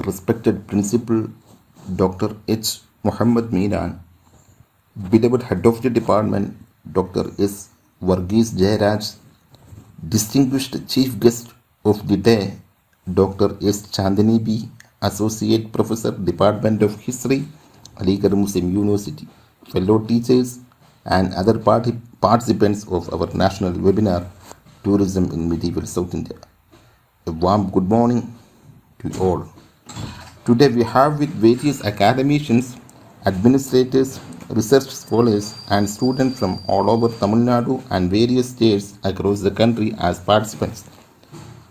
respected Principal Dr. H. Muhammad Miran, beloved Head of the Department Dr. S. Varghese Jayaraj, distinguished Chief Guest of the day Dr. S. Chandani B., Associate Professor, Department of History, Aligarh Muslim University, fellow teachers, and other participants of our national webinar, Tourism in Medieval South India. A warm good morning to all. Today we have with various academicians, administrators, research scholars and students from all over Tamil Nadu and various states across the country as participants.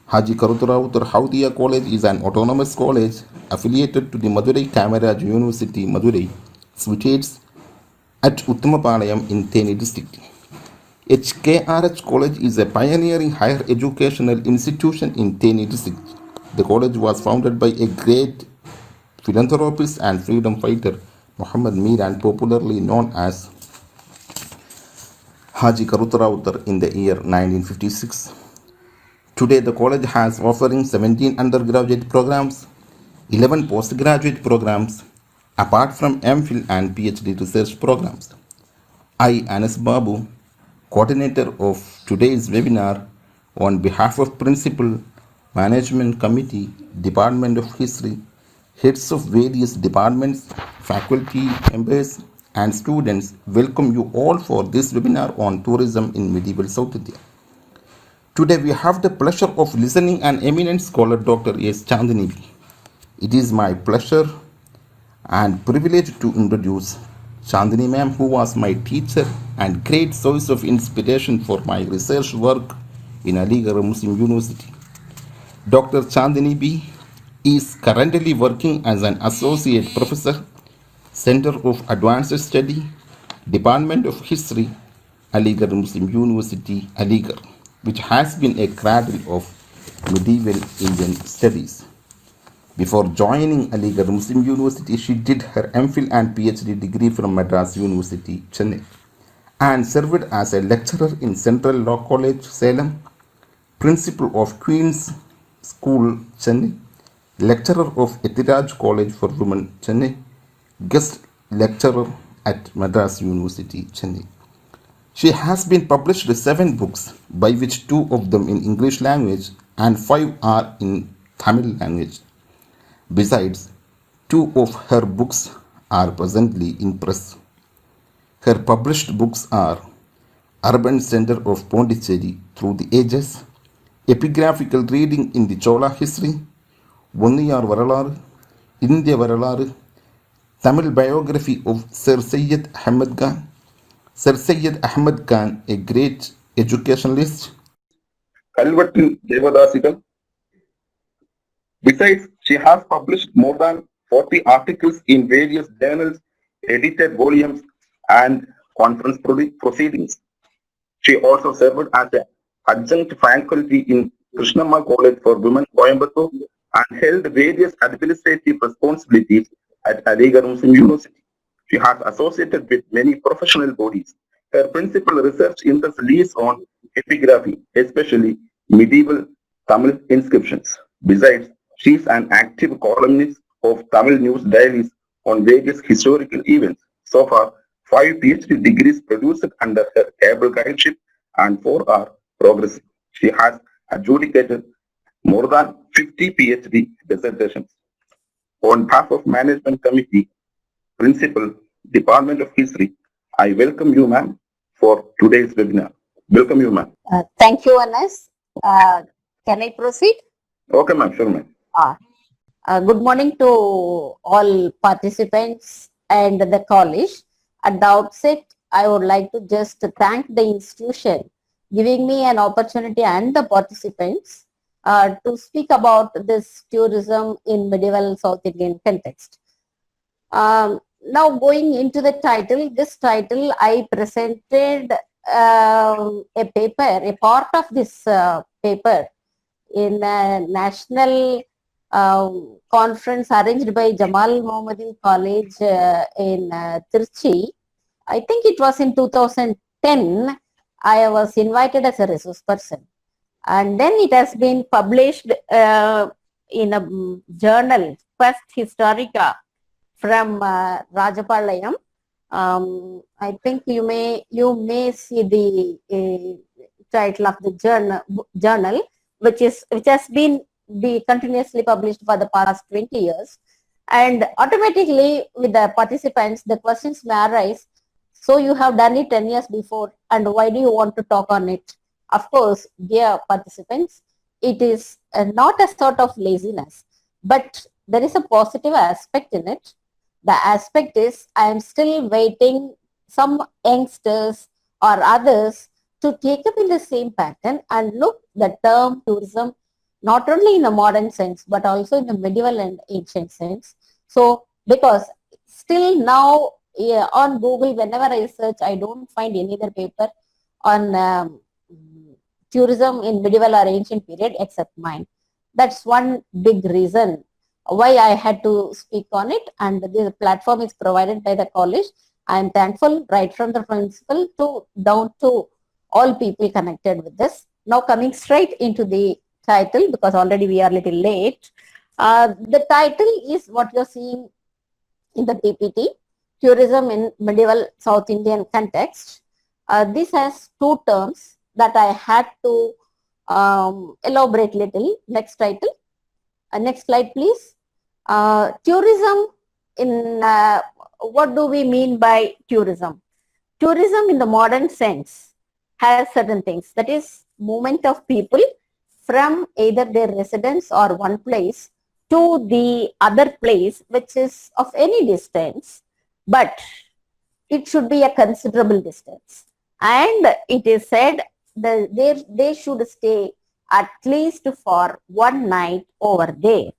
Haji Karutarautar Haudia College is an autonomous college affiliated to the Madurai Kamaraj University, Madurai, situated at Uttamapalayam in Theni district. HKRH College is a pioneering higher educational institution in Theni district. The college was founded by a great philanthropist and freedom fighter, Muhammad Miran, popularly known as Haji Karutarautar, in the year 1956. Today, the college has offering 17 undergraduate programs, 11 postgraduate programs, apart from MPhil and PhD research programs. I, Anas Babu, coordinator of today's webinar, on behalf of Principal, Management Committee, Department of History, heads of various departments, faculty members, and students, welcome you all for this webinar on tourism in medieval South India. Today we have the pleasure of listening an eminent scholar, Dr. S. Chandani B. It is my pleasure and privilege to introduce Chandani ma'am, who was my teacher and great source of inspiration for my research work in Aligarh Muslim University. Dr. Chandani B. is currently working as an associate professor, Center of Advanced Study, Department of History, Aligarh Muslim University, Aligarh, which has been a cradle of medieval Indian studies. Before joining Aligarh Muslim University, she did her MPhil and PhD degree from Madras University, Chennai, and served as a lecturer in Central Law College, Salem, principal of Queen's School, Chennai, lecturer of Etiraj College for Women, Chennai, guest lecturer at Madras University, Chennai. She has been published 7 books, by which 2 of them in English language and 5 are in Tamil language. Besides, 2 of her books are presently in press. Her published books are Urban Center of Pondicherry Through the Ages, Epigraphical Reading in the Chola History, Vonniyar Varalaru, India Varalaru, Tamil Biography of Sir Syed Ahmed Khan, Sir Syed Ahmed Khan, a great educationalist, Kalvattin Devadasigal. Besides, she has published more than 40 articles in various journals, edited volumes, and conference proceedings. She also served as an adjunct faculty in Krishnamma College for Women, Coimbatore, and held various administrative responsibilities at Aligarh Muslim University. She has associated with many professional bodies. Her principal research interest lies on epigraphy, especially medieval Tamil inscriptions. Besides, she is an active columnist of Tamil news dailies on various historical events. So far, 5 PhD degrees produced under her able guideship and 4 are progressive. She has adjudicated more than 50 PhD dissertations. On behalf of Management Committee, Principal, Department of History, I welcome you, ma'am, for today's webinar. Welcome you, ma'am. Thank you, Anas. Can I proceed? Okay, ma'am. Sure, ma'am. Good morning to all participants and the college. At the outset, I would like to just thank the institution giving me an opportunity and the participants to speak about this tourism in medieval South Indian context. Now going into the title, this title I presented a paper, a part of this paper in a national conference arranged by Jamal Mohammadi College in Trichy. I think it was in 2010. I was invited as a resource person. And then it has been published in a journal, Quest Historica from Rajapalayam. I think you may see the title of the journal, which has been continuously published for the past 20 years, and automatically with the participants the questions may arise. So you have done it 10 years before, and why do you want to talk on it? Of course, dear participants, it is not a sort of laziness, but there is a positive aspect in it. The aspect is I am still waiting some youngsters or others to take up in the same pattern and look the term tourism not only in the modern sense but also in the medieval and ancient sense. So because still now, yeah, on Google, whenever I search, I don't find any other paper on tourism in medieval or ancient period except mine. That's one big reason why I had to speak on it, and the platform is provided by the college. I am thankful right from the principal to down to all people connected with this. Now coming straight into the title, because already we are a little late. The title is what you're seeing in the PPT, tourism in medieval South Indian context. This has two terms that I had to elaborate little. Next title. Next slide, please. Tourism in what do we mean by tourism? Tourism in the modern sense has certain things. That is, movement of people from either their residence or one place to the other place, which is of any distance, but it should be a considerable distance. And it is said that they should stay at least for one night over there,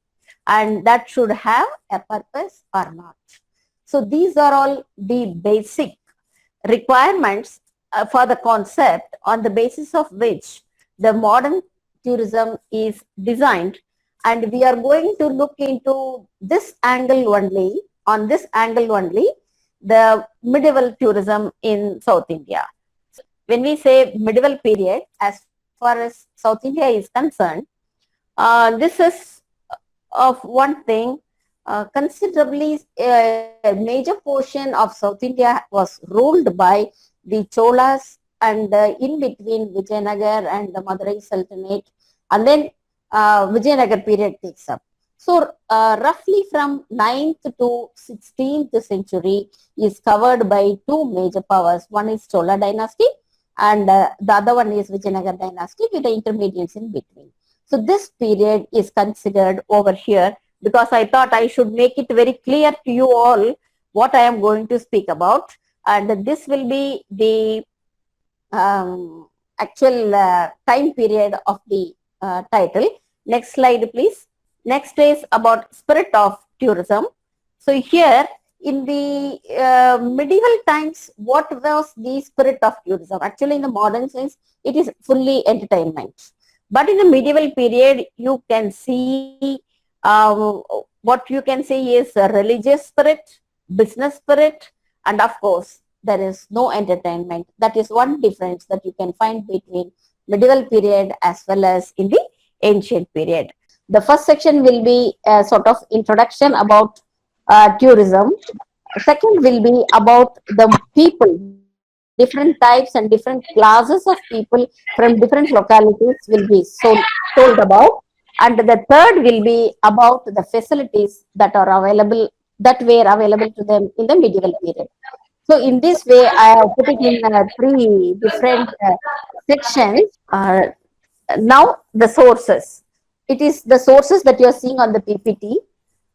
and that should have a purpose or not. So these are all the basic requirements for the concept on the basis of which the modern tourism is designed, and we are going to look into this angle only, on this angle only, the medieval tourism in South India. When we say medieval period, as far as South India is concerned, this is of one thing. Considerably, a major portion of South India was ruled by the Cholas, and in between Vijayanagar and the Madurai Sultanate, and then Vijayanagar period takes up. So roughly from 9th to 16th century is covered by two major powers. One is Chola dynasty, and the other one is Vijayanagar dynasty with the intermediates in between. So this period is considered over here, because I thought I should make it very clear to you all what I am going to speak about, and this will be the actual time period of the title. Next slide, please. Next is about spirit of tourism. So here in the medieval times, what was the spirit of tourism? Actually, in the modern sense, it is fully entertainment. But in the medieval period, you can see what you can see is a religious spirit, business spirit, and of course, there is no entertainment. That is one difference that you can find between medieval period as well as in the ancient period. The first section will be a sort of introduction about tourism. Second will be about the people, different types and different classes of people from different localities will be told about. And the third will be about the facilities that are available, that were available to them in the medieval period. So in this way, I have put it in three different sections. Now the sources. It is the sources that you are seeing on the PPT.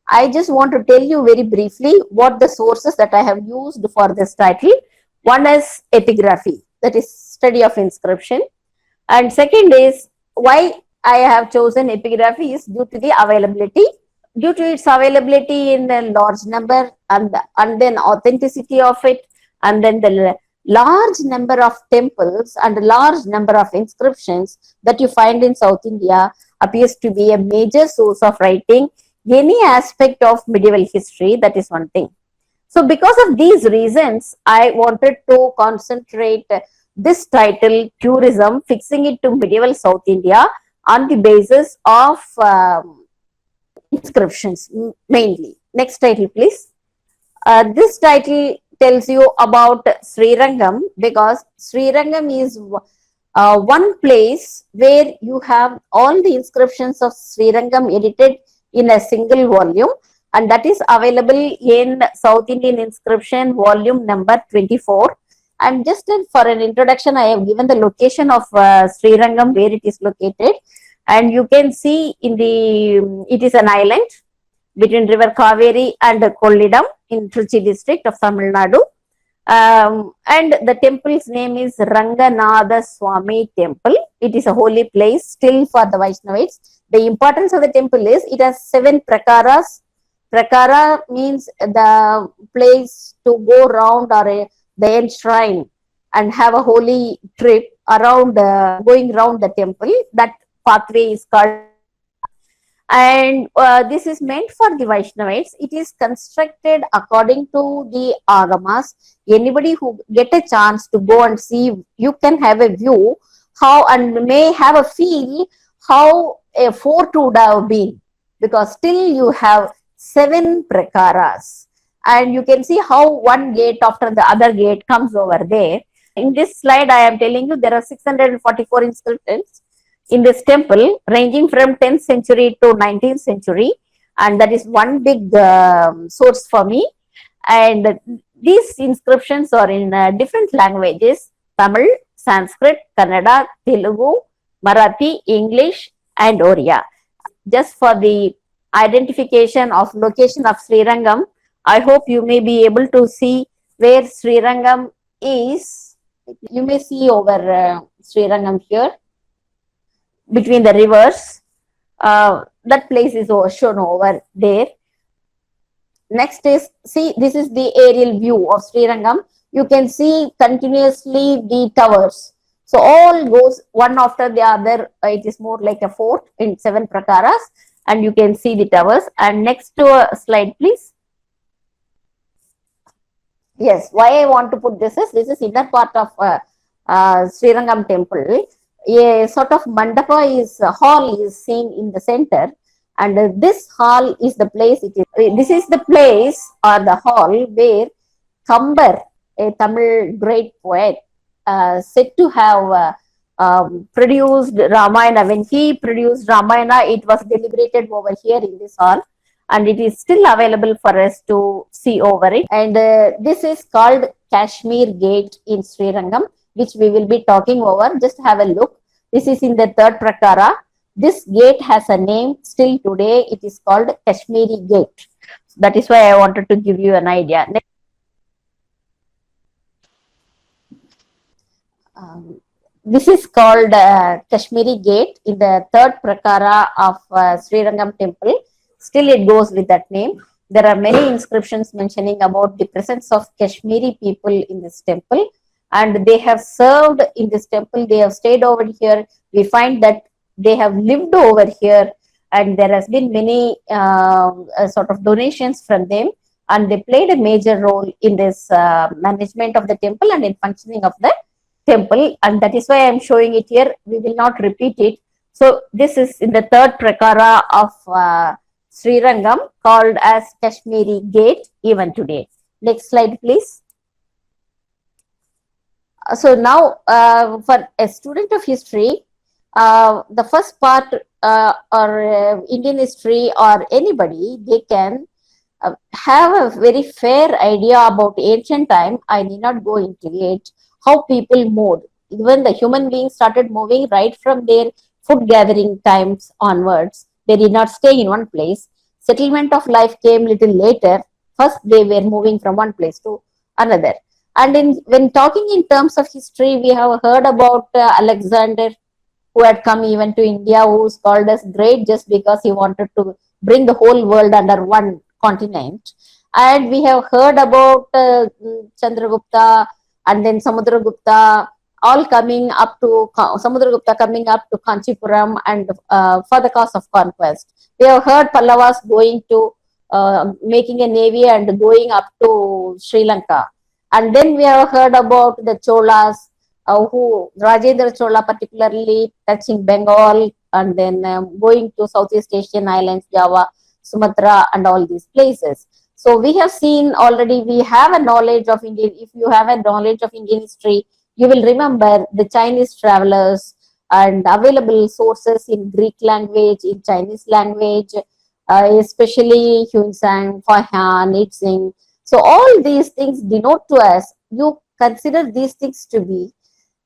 I just want to tell you very briefly what the sources that I have used for this title. One is epigraphy, that is study of inscription. And second is why I have chosen epigraphy is due to the availability, due to its availability in a large number, and then authenticity of it, and then the large number of temples and large number of inscriptions that you find in South India appears to be a major source of writing any aspect of medieval history. That is one thing. So because of these reasons, I wanted to concentrate this title, tourism, fixing it to medieval South India on the basis of inscriptions mainly. Next title, please. This title tells you about Srirangam because Srirangam is one place where you have all the inscriptions of Srirangam edited in a single volume, and that is available in South Indian Inscription volume number 24. And just for an introduction, I have given the location of Srirangam, where it is located, and you can see in the it is an island between river Kaveri and Kollidam in Trichy district of Tamil Nadu. And the temple's name is Ranganatha Swami Temple. It is a holy place still for the Vaishnavites. The importance of the temple is it has 7 prakaras. Prakara means the place to go around or the shrine and have a holy trip around, going around the temple. That pathway is called, and this is meant for the Vaishnavites. It is constructed according to the Agamas. Anybody who get a chance to go and see, you can have a view how and may have a feel how a fort would have been, because still you have 7 prakaras, and you can see how one gate after the other gate comes over there. In this slide, I am telling you there are 644 inscriptions in this temple ranging from 10th century to 19th century, and that is one big source for me. And these inscriptions are in different languages: Tamil, Sanskrit, Kannada, Telugu, Marathi, English, and Oriya. Just for the identification of location of Srirangam, I hope you may be able to see where Srirangam is. You may see over Srirangam here between the rivers. That place is shown over there. Next is, see, this is the aerial view of Srirangam. You can see continuously the towers. So all goes one after the other. It is more like a fort in 7 prakaras, and you can see the towers. And next to a slide, please. Yes, why I want to put this is inner part of Srirangam temple. A sort of mandapa hall is seen in the center, and this hall is the place. This is the place or the hall where Kambar, a Tamil great poet, said to have produced Ramayana. When he produced Ramayana, it was deliberated over here in this hall, and it is still available for us to see over it. And this is called Kashmir Gate in Srirangam, which we will be talking over. Just have a look. This is in the 3rd prakara. This gate has a name still today. It is called Kashmiri Gate. That is why I wanted to give you an idea. This is called Kashmiri Gate in the 3rd prakara of Srirangam temple. Still it goes with that name. There are many inscriptions mentioning about the presence of Kashmiri people in this temple, and they have served in this temple. They have stayed over here. We find that they have lived over here, and there has been many sort of donations from them, and they played a major role in this management of the temple and in functioning of the temple, and that is why I am showing it here. We will not repeat it. So this is in the 3rd prakara of Srirangam, called as Kashmiri Gate even today. Next slide, please. So now for a student of history, the first part or Indian history or anybody, they can have a very fair idea about ancient time. I need not go into it. How people moved. Even the human beings started moving right from their food gathering times onwards. They did not stay in one place. Settlement of life came little later. First, they were moving from one place to another. And when talking in terms of history, we have heard about Alexander, who had come even to India, who is called as great just because he wanted to bring the whole world under one continent. And we have heard about Chandragupta and then Samudragupta, all coming up to Samudragupta coming up to Kanchipuram and for the cause of conquest. We have heard Pallavas going to making a navy and going up to Sri Lanka. And then we have heard about the Cholas, who Rajendra Chola particularly touching Bengal and then going to Southeast Asian islands, Java. Sumatra and all these places. So we have seen already, we have a knowledge of Indian, if you have a knowledge of Indian history, you will remember the Chinese travelers and available sources in Greek language, in Chinese language, especially Hunsang, Fahan, Itzing. So all these things denote to us, you consider these things to be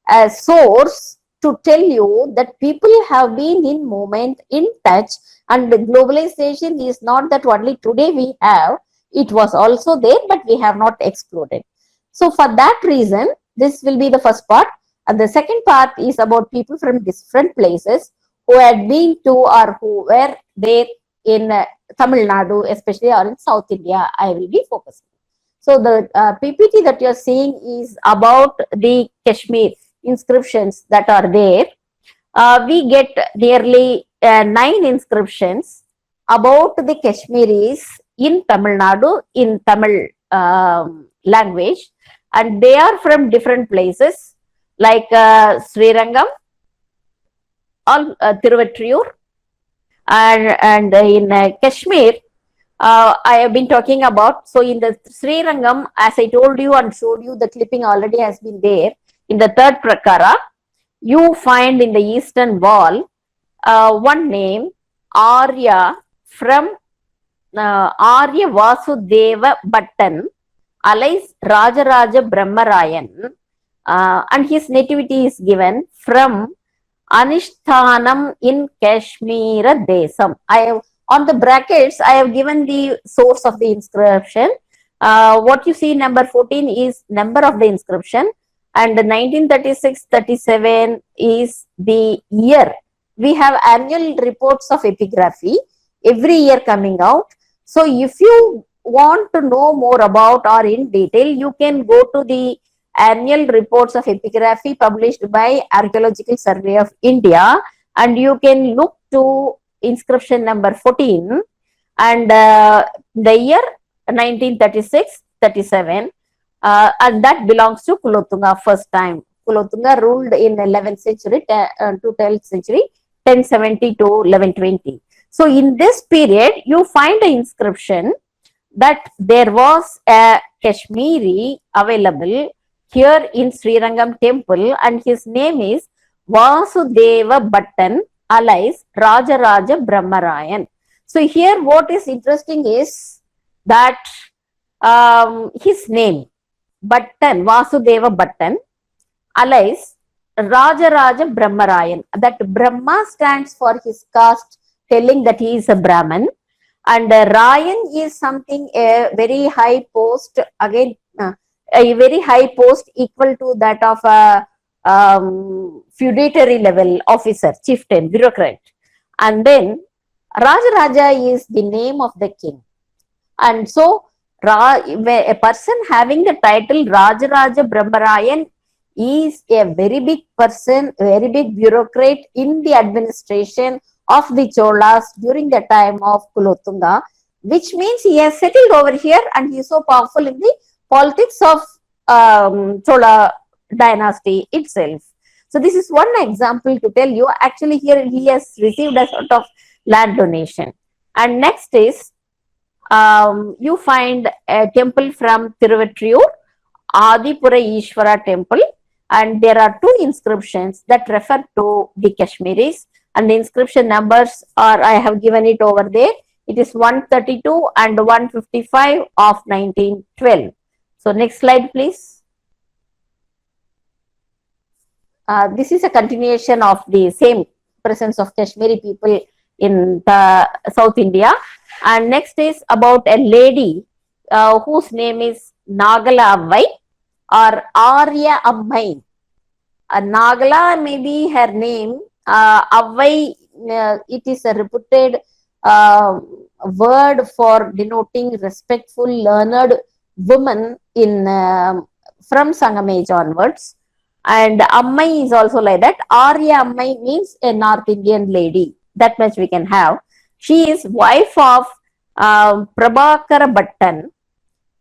a source to tell you that people have been in movement, in touch, and the globalization is not that only today we have, it was also there, but we have not explored. So for that reason, this will be the first part. And the second part is about people from different places who had been to or who were there in Tamil Nadu, especially, or in South India, I will be focusing. So the PPT that you're seeing is about the Kashmir inscriptions that are there. We get nearly 9 inscriptions about the Kashmiris in Tamil Nadu, in Tamil language, and they are from different places like Srirangam, Tiruvattriyur, and in Kashmir, I have been talking about. So in the Srirangam, as I told you and showed you, the clipping already has been there. In the third prakara, you find in the eastern wall one name, Arya, from Arya Vasudeva Bhattan, alias Rajaraja Brahmarayan, and his nativity is given from Anishthanam in Kashmir Desam. I have, on the brackets, I have given the source of the inscription. What you see, number 14 is number of the inscription, and 1936-37 is the year. We have annual reports of epigraphy every year coming out. So if you want to know more about or in detail, you can go to the annual reports of epigraphy published by Archaeological Survey of India, and you can look to inscription number 14 and the year 1936-37, and that belongs to Kulothunga first time. Kulothunga ruled in 11th century to 12th century, 1070 to 1120. So in this period, you find an inscription that there was a Kashmiri available here in Srirangam temple, and his name is Vasudeva Bhattan, alias Rajaraja Brahmarayan. So here what is interesting is that his name, Bhattan, Vasudeva Bhattan, alias Rajaraja Brahmarayan. That Brahma stands for his caste, telling that he is a Brahman, and Rayan is something, a very high post, again a very high post equal to that of a feudatory level officer, chieftain, bureaucrat. And then Rajaraja is the name of the king. And so a person having the title Rajaraja Brahmarayan is a very big person, very big bureaucrat in the administration of the Cholas during the time of Kulothunga, which means he has settled over here and he is so powerful in the politics of Chola dynasty itself. So this is one example to tell you, actually here he has received a sort of land donation. And next is, you find a temple from Tiruvattriyur, Adipura Ishvara temple, and there are 2 inscriptions that refer to the Kashmiris, and the inscription numbers are, I have given it over there. It is 132 and 155 of 1912. So next slide, please. This is a continuation of the same presence of Kashmiri people in the South India. And next is about a lady whose name is Nagala Avvai or Arya Ammai. Nagala may be her name. Avvai, it is a reputed word for denoting respectful, learned woman in from Sangam age onwards. And Ammai is also like that. Arya Ammai means a North Indian lady. That much we can have. She is wife of Prabhakara Bhattan,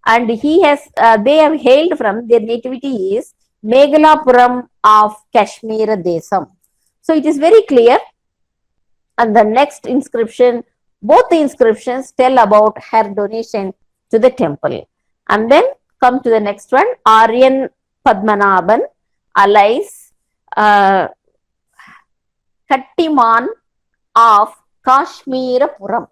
and he has they have hailed from, their nativity is Meghalapuram of Kashmir Desam. So it is very clear. And the next inscription Both the inscriptions tell about her donation to the temple. And then come to the next one, Aryan Padmanabhan, alias uh, Kattiman of Kashmirapuram.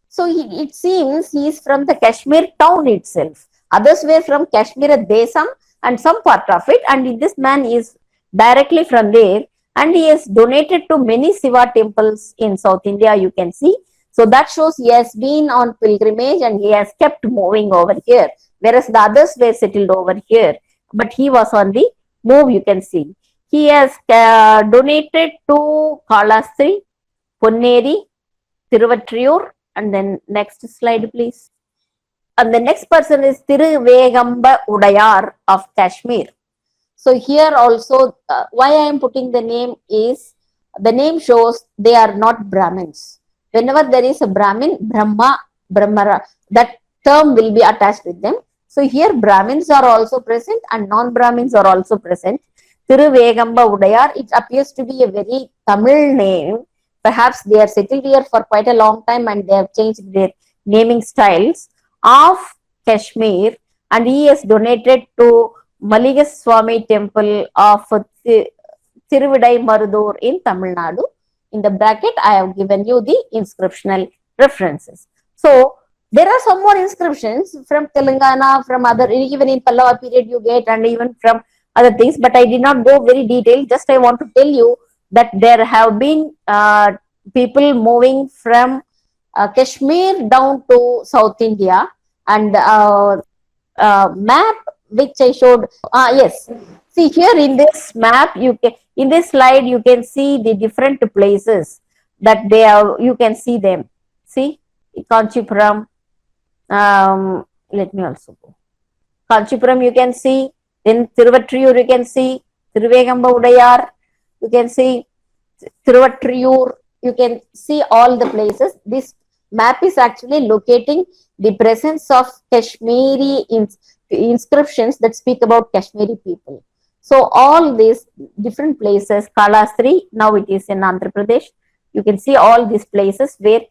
So it seems he is from the Kashmir town itself. Others were from Kashmir Desam and some part of it, and this man is directly from there, and he has donated to many Shiva temples in South India, you can see. So that shows he has been on pilgrimage and he has kept moving over here, whereas the others were settled over here, but he was on the move, you can see. He has donated to Kalastri, Ponneri, Tiruvattriyur, and then next slide, please. And the next person is Tiruvegamba Udayar of Kashmir. So here also, why I am putting the name is, the name shows they are not Brahmins. Whenever there is a Brahmin, Brahmara, that term will be attached with them. So here Brahmins are also present and non-Brahmins are also present. Tiruvegamba Udayar, it appears to be a very Tamil name. Perhaps they are settled here for quite a long time and they have changed their naming styles, of Kashmir, and he has donated to Maligaswamy temple of Thiruvidai Marudur in Tamil Nadu. In the bracket, I have given you the inscriptional references. So there are some more inscriptions from Telangana, from other, even in Pallava period you get, and even from other things, but I did not go very detailed. Just I want to tell you that there have been people moving from Kashmir down to South India, and map which I showed. Yes, see here in this map, you can, in this slide you can see the different places that they are. You can see them. See Kanchipuram. Let me also go. Kanchipuram you can see. Then Tiruvattriyur you can see. Tiruvegamba Udayar you can see. Tiruvattriyur you can see all the places. This map is actually locating the presence of Kashmiri inscriptions that speak about Kashmiri people. So all these different places, Kalastri, now it is in Andhra Pradesh. You can see all these places where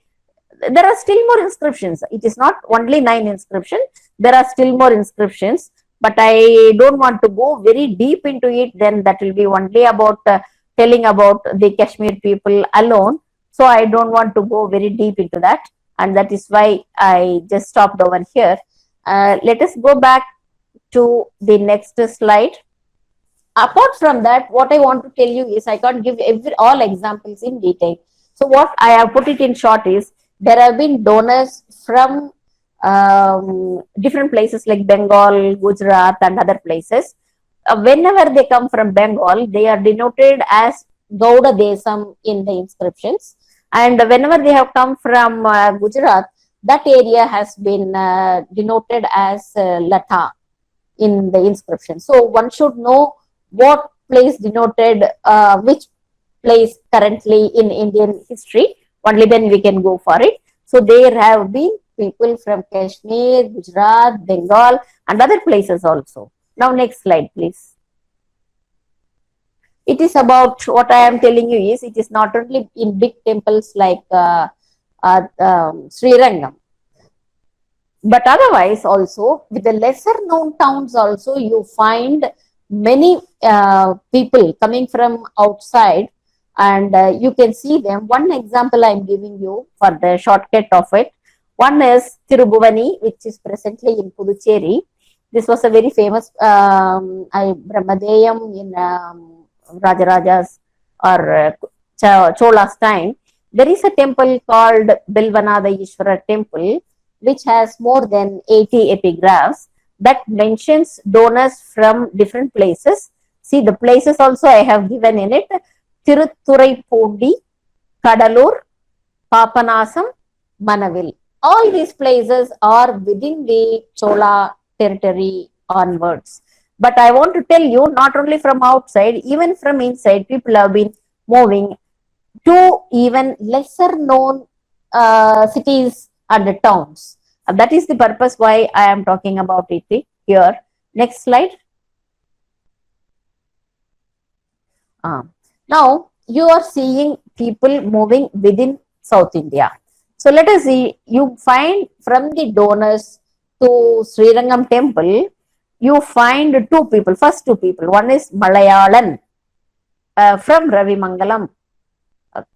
there are still more inscriptions. It is not only 9 inscriptions. There are still more inscriptions, but I don't want to go very deep into it. Then that will be only about telling about the Kashmir people alone. So I don't want to go very deep into that, and that is why I just stopped over here. Let us go back to the next slide. Apart from that, what I want to tell you is, I can't give all examples in detail. So what I have put it in short is, there have been donors from different places like Bengal, Gujarat and other places. Whenever they come from Bengal, they are denoted as Gauda Desam in the inscriptions. And whenever they have come from Gujarat, that area has been denoted as Latha in the inscription. So one should know what place denoted which place currently in Indian history. Only then we can go for it. So there have been people from Kashmir, Gujarat, Bengal and other places also. Now next slide, please. It is about, what I am telling you is, it is not only in big temples like Sri Rangam, but otherwise also with the lesser known towns also you find many people coming from outside, and you can see them. One example I am giving you for the shortcut of it. One is Tirubhuvani, which is presently in Puducherry. This was a very famous Brahmadeyam in Rajaraja's or Chola's time. There is a temple called Bilvanada Ishvara temple, which has more than 80 epigraphs that mentions donors from different places. See, the places also I have given in it: Tiruthurai-Pondi, Kadalur, Papanasam, Manavil. All these places are within the Chola territory onwards. But I want to tell you, not only from outside, even from inside, people have been moving to even lesser known cities and towns. And that is the purpose why I am talking about it here. Next slide. Now you are seeing people moving within South India. So let us see, you find from the donors to Srirangam temple, you find two people, first two people. One is Malayalan from Ravimangalam,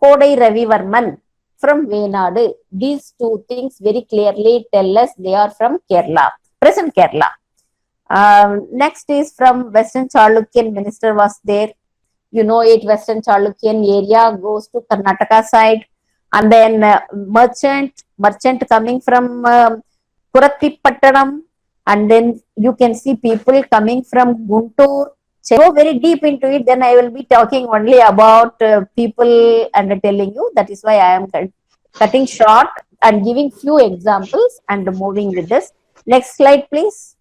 Kodai Ravivarman from Venadu. These two things very clearly tell us they are from Kerala, present Kerala. Next is from Western Chalukyan minister was there. You know it, Western Chalukyan area goes to Karnataka side. And then merchant coming from Kuratipattanam. And then you can see people coming from Guntur. So go very deep into it, then I will be talking only about people and telling you. That is why I am cutting short and giving few examples and moving with this. Next slide, please.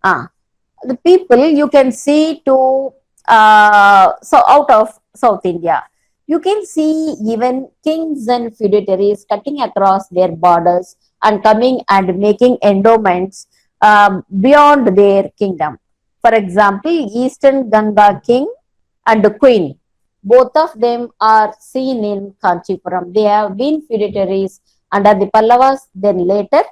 The people you can see to so out of South India, you can see even kings and feudatories cutting across their borders and coming and making endowments beyond their kingdom. For example, Eastern Ganga king and the queen, both of them are seen in Kanchipuram. They have been feudatories under the Pallavas, then later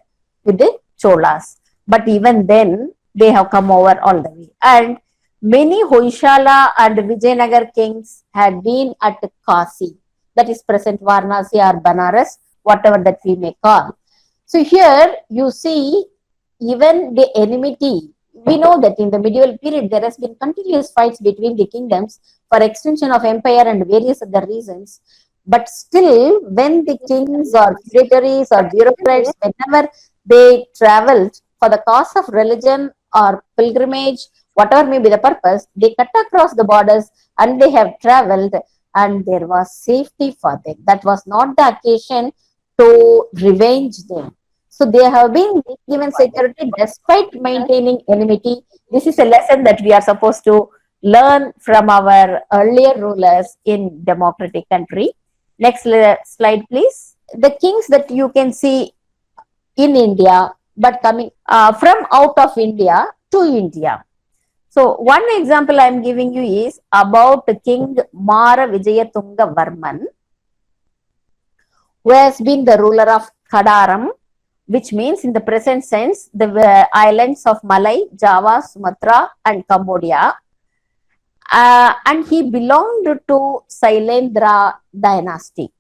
with the Cholas. But even then, they have come over all the way. And many Hoysala and Vijayanagar kings had been at Kasi, that is present Varanasi or Banaras, whatever that we may call. So here you see even the enmity. We know that in the medieval period there has been continuous fights between the kingdoms for extension of empire and various other reasons. But still, when the kings or feudatories or bureaucrats, whenever they traveled for the cause of religion or pilgrimage, whatever may be the purpose, they cut across the borders and they have traveled and there was safety for them. That was not the occasion to revenge them. So they have been given security despite maintaining enmity. This is a lesson that we are supposed to learn from our earlier rulers in democratic country. Next slide, please. The kings that you can see in India, but coming from out of India to India. So one example I am giving you is about King Mara Vijayatunga Varman, who has been the ruler of Kadaram, which means in the present sense, the islands of Malay, Java, Sumatra and Cambodia. And he belonged to Sailendra dynasty.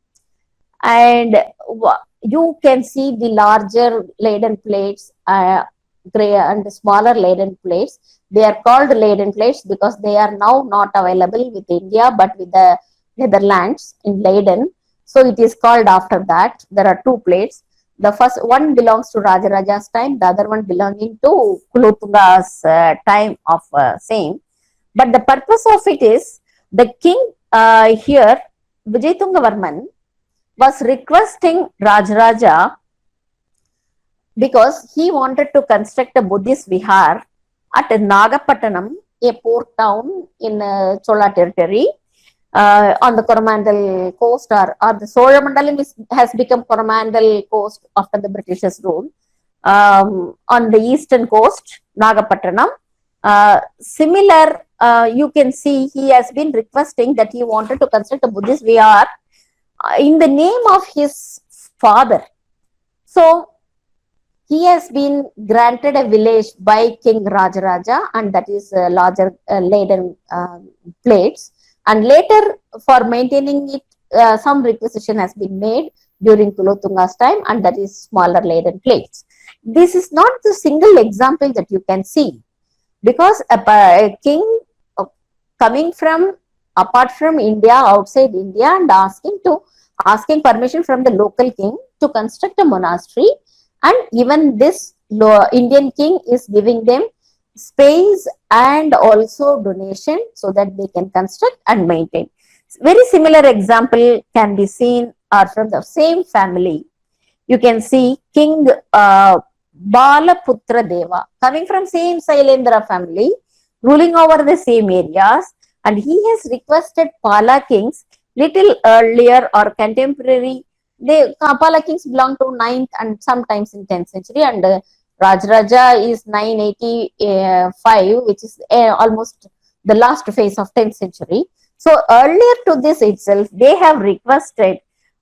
And you can see the larger laden plates and smaller laden plates. They are called laden plates because they are now not available with India, but with the Netherlands in Leiden. So it is called after that. There are two plates. The first one belongs to Rajaraja's time, the other one belonging to Kulothunga's time of same. But the purpose of it is the king here, Vijayatunga Varman, was requesting Rajaraja because he wanted to construct a Buddhist vihar at Nagapattanam, a port town in Chola territory. On the Coromandel coast, or the Solamandalam has become Coromandel coast after the Britishers rule. On the eastern coast, Nagapattanam. Similar, you can see he has been requesting that he wanted to construct a Buddhist vihar in the name of his father. So he has been granted a village by King Rajaraja, and that is larger laden plates. And later, for maintaining it, some requisition has been made during Kulothunga's time, and that is smaller laden plates. This is not the single example that you can see, because a king coming from apart from India, outside India, and asking permission from the local king to construct a monastery, and even this Indian king is giving them space and also donation so that they can construct and maintain. Very similar example can be seen from the same family. You can see King Balaputra Deva coming from same Sailendra family, ruling over the same areas, and he has requested Pala kings little earlier or contemporary. Pala kings belong to 9th and sometimes in 10th century, and Rajaraja is 985, which is almost the last phase of 10th century. So earlier to this itself, they have requested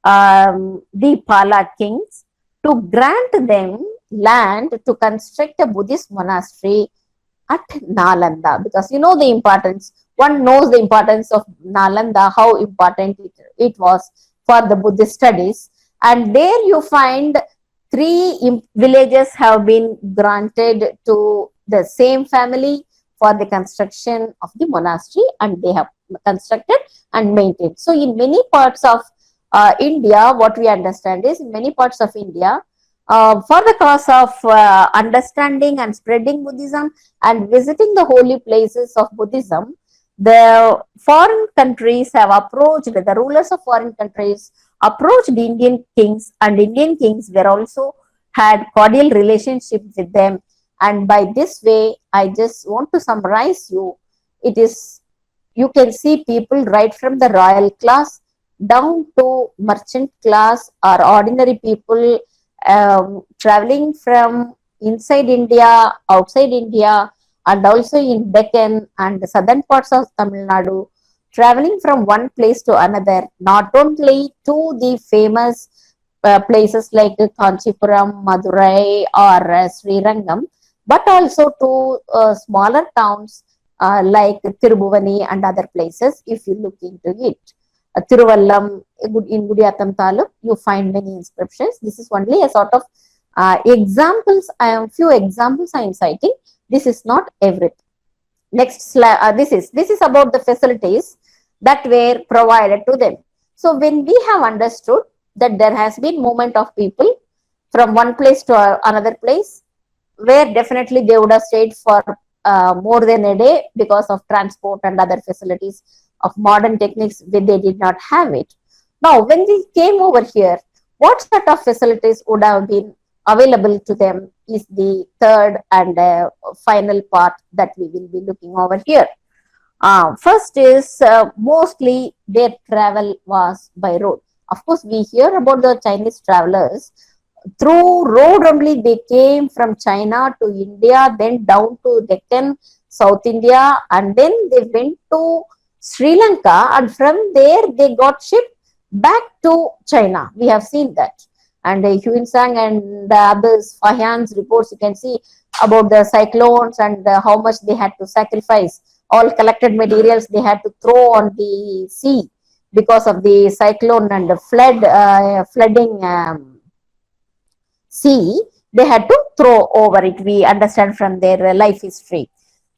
the Pala kings to grant them land to construct a Buddhist monastery at Nalanda, because you know the importance, one knows the importance of Nalanda, how important it was for the Buddhist studies. And there you find villages have been granted to the same family for the construction of the monastery, and they have constructed and maintained. So in many parts of India, what we understand is in many parts of India, for the cause of understanding and spreading Buddhism and visiting the holy places of Buddhism, the foreign countries have approached, the rulers of foreign countries approached Indian kings, and Indian kings were also had cordial relationships with them. And by this way, I just want to summarize you. It is, you can see people right from the royal class down to merchant class or ordinary people traveling from inside India, outside India, and also in Deccan and the southern parts of Tamil Nadu, traveling from one place to another, not only to the famous places like Kanchipuram, Madurai, or Srirangam, but also to smaller towns like Tirubuvani and other places, if you look into it. Tiruvallam, in Gudiyatham Taluk, you find many inscriptions. This is only a sort of examples. Few examples I am citing. This is not everything. Next slide. This is about the facilities that were provided to them. So when we have understood that there has been movement of people from one place to another place, where definitely they would have stayed for more than a day because of transport and other facilities of modern techniques, when they did not have it. Now, when they came over here, what sort of facilities would have been available to them is the third and final part that we will be looking over here. First is mostly their travel was by road. Of course, we hear about the Chinese travelers. Through road only they came from China to India, then down to Deccan, South India, and then they went to Sri Lanka, and from there they got shipped back to China. We have seen that. And Huin Sang and the others, Fahian's reports, you can see about the cyclones and how much they had to sacrifice. All collected materials they had to throw on the sea because of the cyclone and the flooding sea. They had to throw over it. We understand from their life history.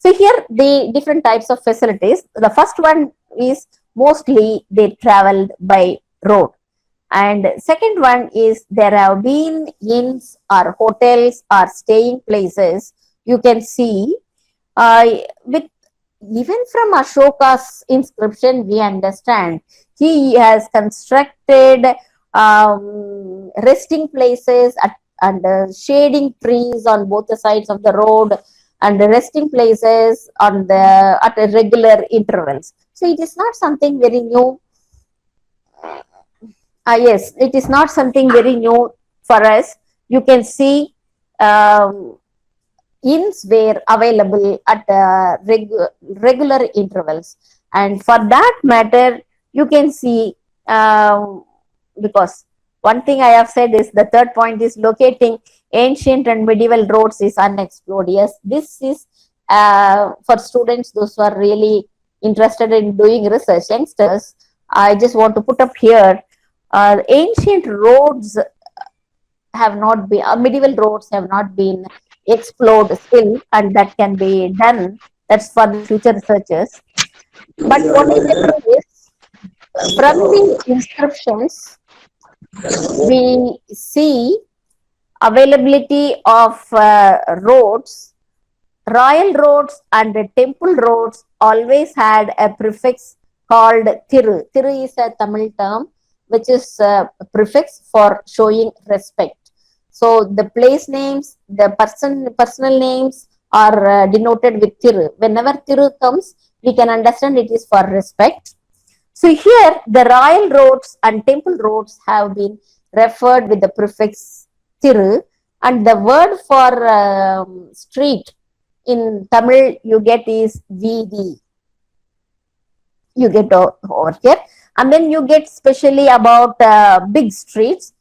So here the different types of facilities. The first one is mostly they traveled by road. And second one is there have been inns or hotels or staying places. You can see with even from Ashoka's inscription, we understand he has constructed resting places and shading trees on both the sides of the road, and the resting places on the at regular intervals. So it is not something very new. Yes, it is not something very new for us. You can see inns were available at regular intervals, and for that matter, you can see because one thing I have said is the third point is locating ancient and medieval roads is unexplored. Yes, this is for students, those who are really interested in doing research, youngsters. I just want to put up here ancient roads have not been, medieval roads have not been explored still, and that can be done. That's for the future researchers. But what I can say is, from the inscriptions, we see availability of roads, royal roads and temple roads always had a prefix called Thiru. Thiru is a Tamil term which is a prefix for showing respect. So the place names, the personal names are denoted with Thiru. Whenever Thiru comes, we can understand it is for respect. So here the royal roads and temple roads have been referred with the prefix Thiru, and the word for street in Tamil you get is Vidi. You get over here, And then you get specially about big streets.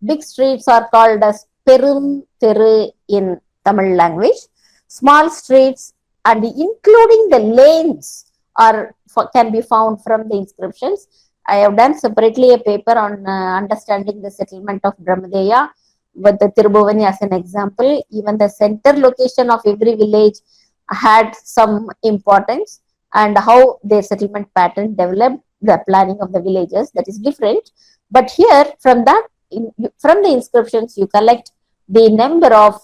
Big streets are called as Perum Thiru in Tamil language. Small streets and including the lanes are can be found from the inscriptions. I have done separately a paper on understanding the settlement of Brahmadeya with the Tirubhuvani as an example. Even the center location of every village had some importance, and how their settlement pattern developed the planning of the villages, that is different. But here from that from the inscriptions you collect the number of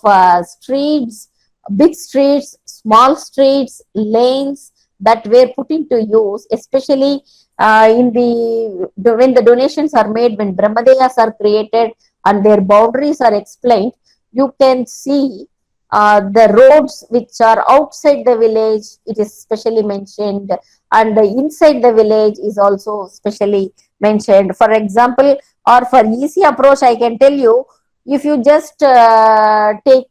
streets, big streets, small streets, lanes that were put into use, especially in the when the donations are made, when Brahmadeyas are created and their boundaries are explained, you can see the roads which are outside the village, it is specially mentioned, and inside the village is also specially mentioned. For example, or for easy approach, I can tell you, if you just take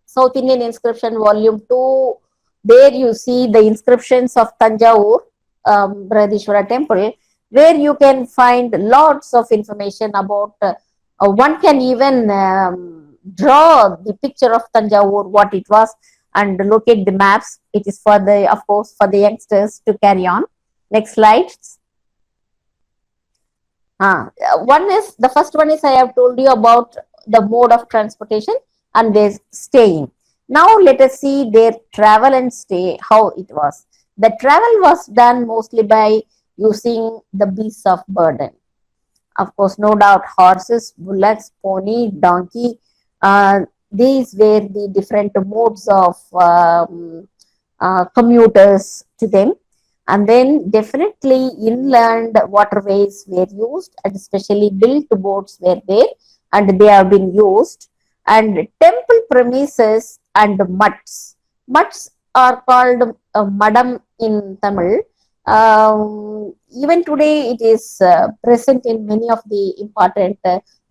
South Indian inscription volume 2, there you see the inscriptions of Tanjavur Brihadishwara temple, where you can find lots of information about one can even draw the picture of Tanjavur, what it was, and look at the maps. It is for the, of course, for the youngsters to carry on. Next slide. One is, the first one is I have told you about the mode of transportation and their staying. Now let us see their travel and stay, how it was. The travel was done mostly by using the beasts of burden. Of course, no doubt, horses, bullocks, pony, donkey, these were the different modes of commuters to them. And then definitely inland waterways were used, and especially built boats were there, and they have been used. And temple premises and mutts. Mutts are called madam in Tamil. Even today it is present in many of the important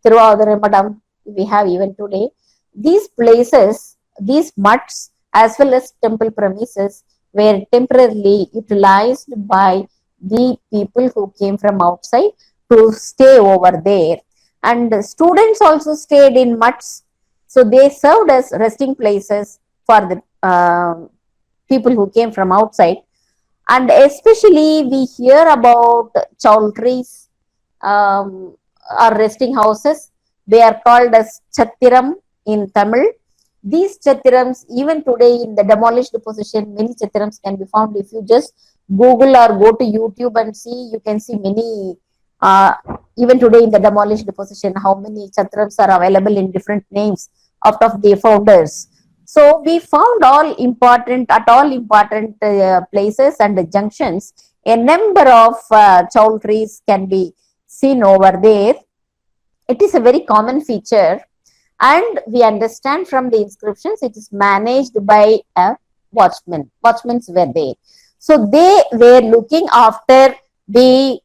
Thiruvadure madam we have even today. These places, these mutts as well as temple premises were temporarily utilized by the people who came from outside to stay over there. And students also stayed in mutts, so they served as resting places for the people who came from outside. And especially we hear about chowdhuries or resting houses. They are called as chattiram in Tamil. These chattirams, even today in the demolished position, many chattirams can be found. If you just Google or go to YouTube and see, you can see many, even today in the demolished position, how many chattirams are available in different names out of the founders. So we found all important, at all important places and junctions, a number of chowdhuries can be seen over there. It is a very common feature, and we understand from the inscriptions it is managed by a watchman. Watchmen were there. So they were looking after the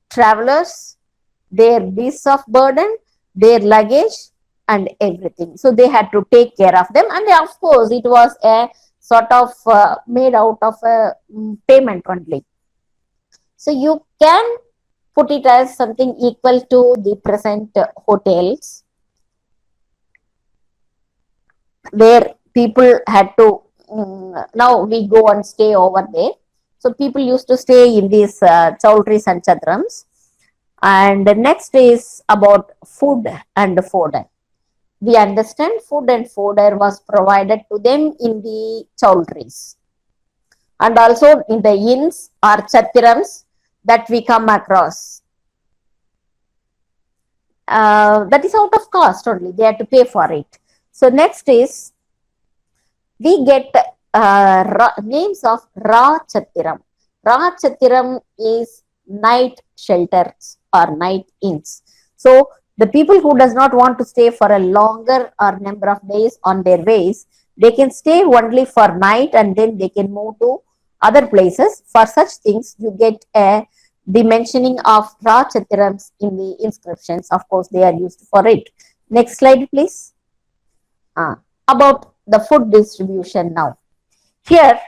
travelers, their beasts of burden, their luggage, and everything. So they had to take care of them, and of course it was a sort of made out of a payment only. So you can put it as something equal to the present hotels, where people had to, now we go and stay over there. So people used to stay in these chowdhuries and chadrams. And the next is about food and fodder. We understand food and fodder was provided to them in the chowdhuries, and also in the inns or chattirams that we come across. That is out of cost only, they have to pay for it. So next is, we get names of Ra Chattiram. Ra Chattiram is night shelters or night inns. So the people who does not want to stay for a longer or number of days on their ways, they can stay only for night and then they can move to other places. For such things, you get the mentioning of Ra Chattirams in the inscriptions. Of course, they are used for it. Next slide, please. About the food distribution now. Here,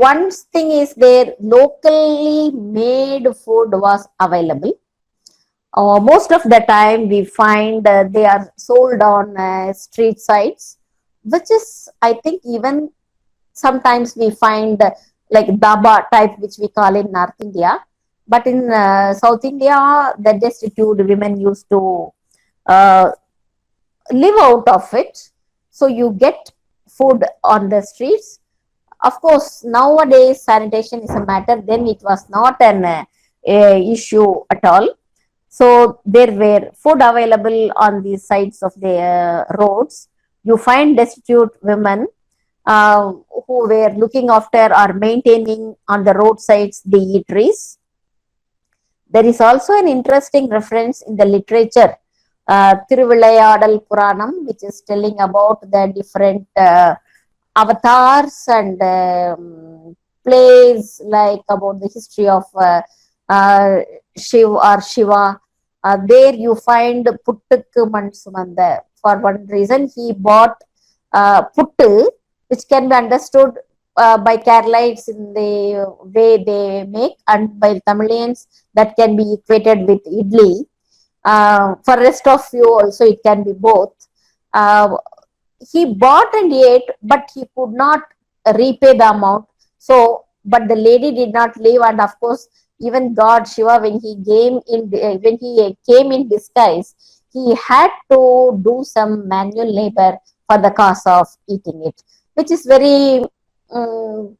one thing is there, locally made food was available. Most of the time we find they are sold on street sides, which is, I think, even sometimes we find like daba type, which we call in North India. But in South India, the destitute women used to uh, live out of it. So you get food on the streets. Of course, nowadays sanitation is a matter. Then it was not an issue at all. So there were food available on the sides of the roads. You find destitute women who were looking after or maintaining on the roadsides the eateries. There is also an interesting reference in the literature, Thiruvilayadal Puranam, which is telling about the different avatars and plays like about the history of Shiv or Shiva. There you find Puttukku Mansumanda. For one reason, he bought puttu, which can be understood by Keralites in the way they make, and by Tamilians that can be equated with idli. For rest of you also it can be both. He bought and ate, but he could not repay the amount. So, but the lady did not leave, and of course, even God Shiva, when he came in disguise, he had to do some manual labor for the cause of eating it, which is very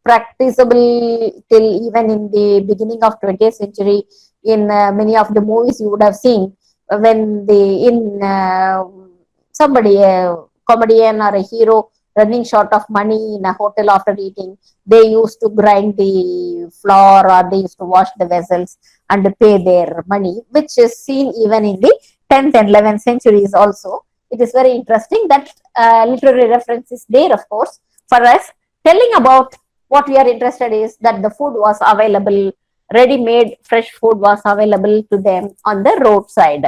practicable till even in the beginning of 20th century. In many of the movies you would have seen, when somebody, a comedian or a hero, running short of money in a hotel after eating, they used to grind the flour or they used to wash the vessels and pay their money, which is seen even in the 10th and 11th centuries also. It is very interesting that literary reference is there, of course, for us, telling about what we are interested is that the food was available, ready-made fresh food was available to them on the roadside.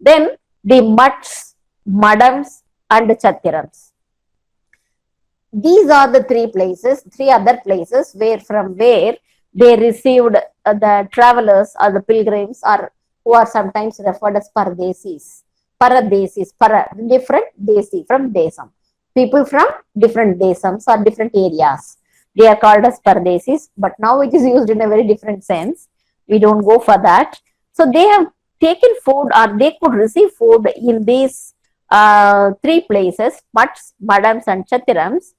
Then the mutts, madams, and chatirams. These are the three other places from where they received the travelers or the pilgrims, or who are sometimes referred as Paradesis. Different desi, from desam. People from different desams or different areas. They are called as Paradesis, but now it is used in a very different sense. We don't go for that. So they have taken food, or they could receive food in these three places, mutts, madams, and chatirams.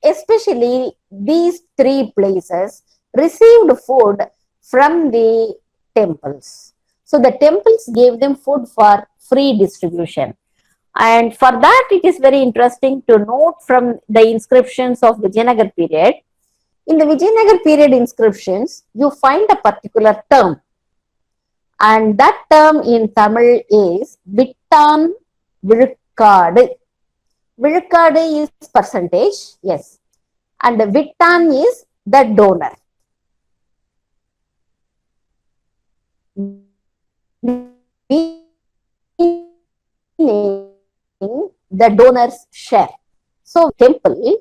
Especially these three places received food from the temples. So the temples gave them food for free distribution. And for that, it is very interesting to note from the inscriptions of Vijayanagar period. In the Vijayanagar period inscriptions, you find a particular term. And that term in Tamil is Vittan Vilukkadu. Vilukkadu is percentage, yes. And the Vittan is the donor. The donor's share. So, temple,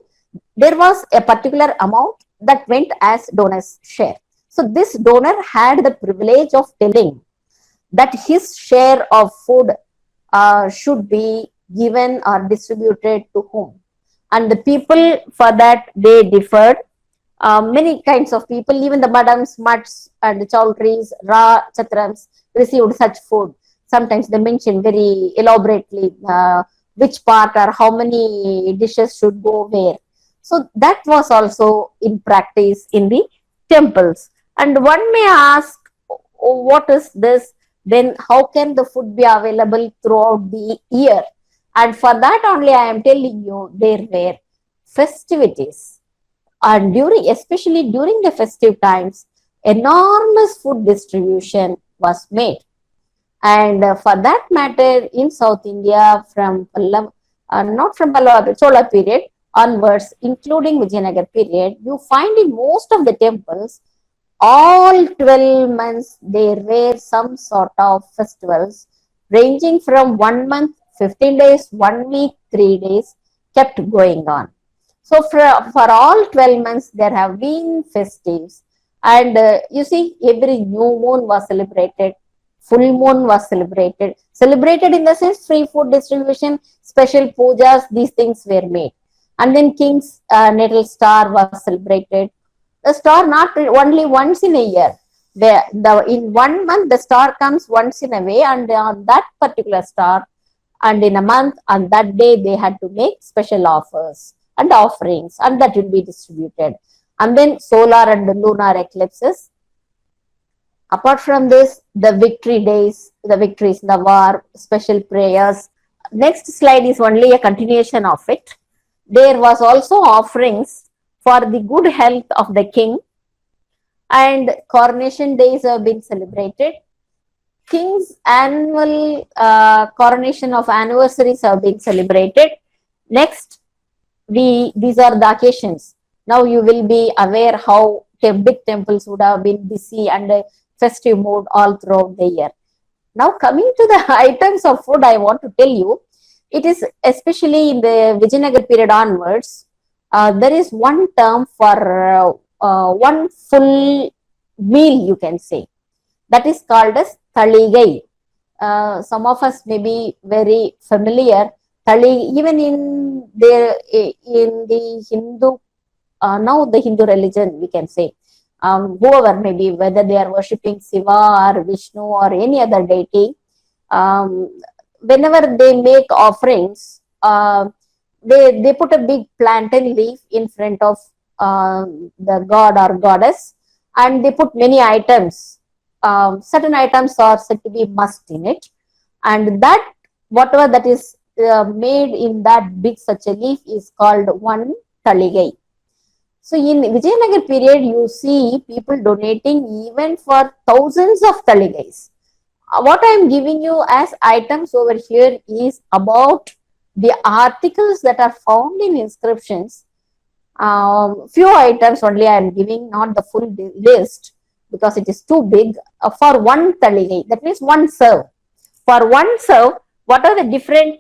there was a particular amount that went as donor's share. So, this donor had the privilege of telling that his share of food should be given or distributed to whom. And the people for that, they differed. Many kinds of people, even the madams, mutts, and the chaudhries, chatrams, received such food. Sometimes they mention very elaborately which part or how many dishes should go where. So that was also in practice in the temples. And one may ask, what is this? Then how can the food be available throughout the year? And for that only I am telling you, there were festivities. And especially during the festive times, enormous food distribution was made. And for that matter, in South India, from not from Pallava, Chola period onwards, including Vijayanagar period, you find in most of the temples, all 12 months, there were some sort of festivals ranging from 1 month, 15 days, 1 week, 3 days, kept going on. So for all 12 months, there have been festives. And you see, every new moon was celebrated, full moon was celebrated. Celebrated in the sense free food distribution, special pujas, these things were made. And then King's natal star was celebrated. The star not only once in a year. In 1 month, the star comes once in a way, and on that particular star, and in a month, on that day, they had to make special offers and offerings, and that will be distributed. And then solar and lunar eclipses. Apart from this, the victory days, the victories in the war, special prayers. Next slide is only a continuation of it. There was also offerings for the good health of the king, and coronation days have been celebrated. King's annual coronation of anniversaries have been celebrated. Next, these are the occasions. Now you will be aware how big temples would have been busy and festive mood all throughout the year. Now coming to the items of food, I want to tell you, it is especially in the Vijayanagar period onwards, there is one term for one full meal, you can say. That is called as Thaligai. Some of us may be very familiar. Even in the Hindu, now the Hindu religion, we can say, whoever may be, whether they are worshipping Shiva or Vishnu or any other deity, whenever they make offerings, they put a big plantain leaf in front of the god or goddess, and they put many items. Certain items are said to be must in it, and that whatever that is made in that big such a leaf is called one Thaligai. So in Vijayanagar period, you see people donating even for thousands of Thaligais. What I am giving you as items over here is about the articles that are found in inscriptions. Few items only I am giving, not the full list, because it is too big. For one Thaligai, that means one serve. For one serve, what are the different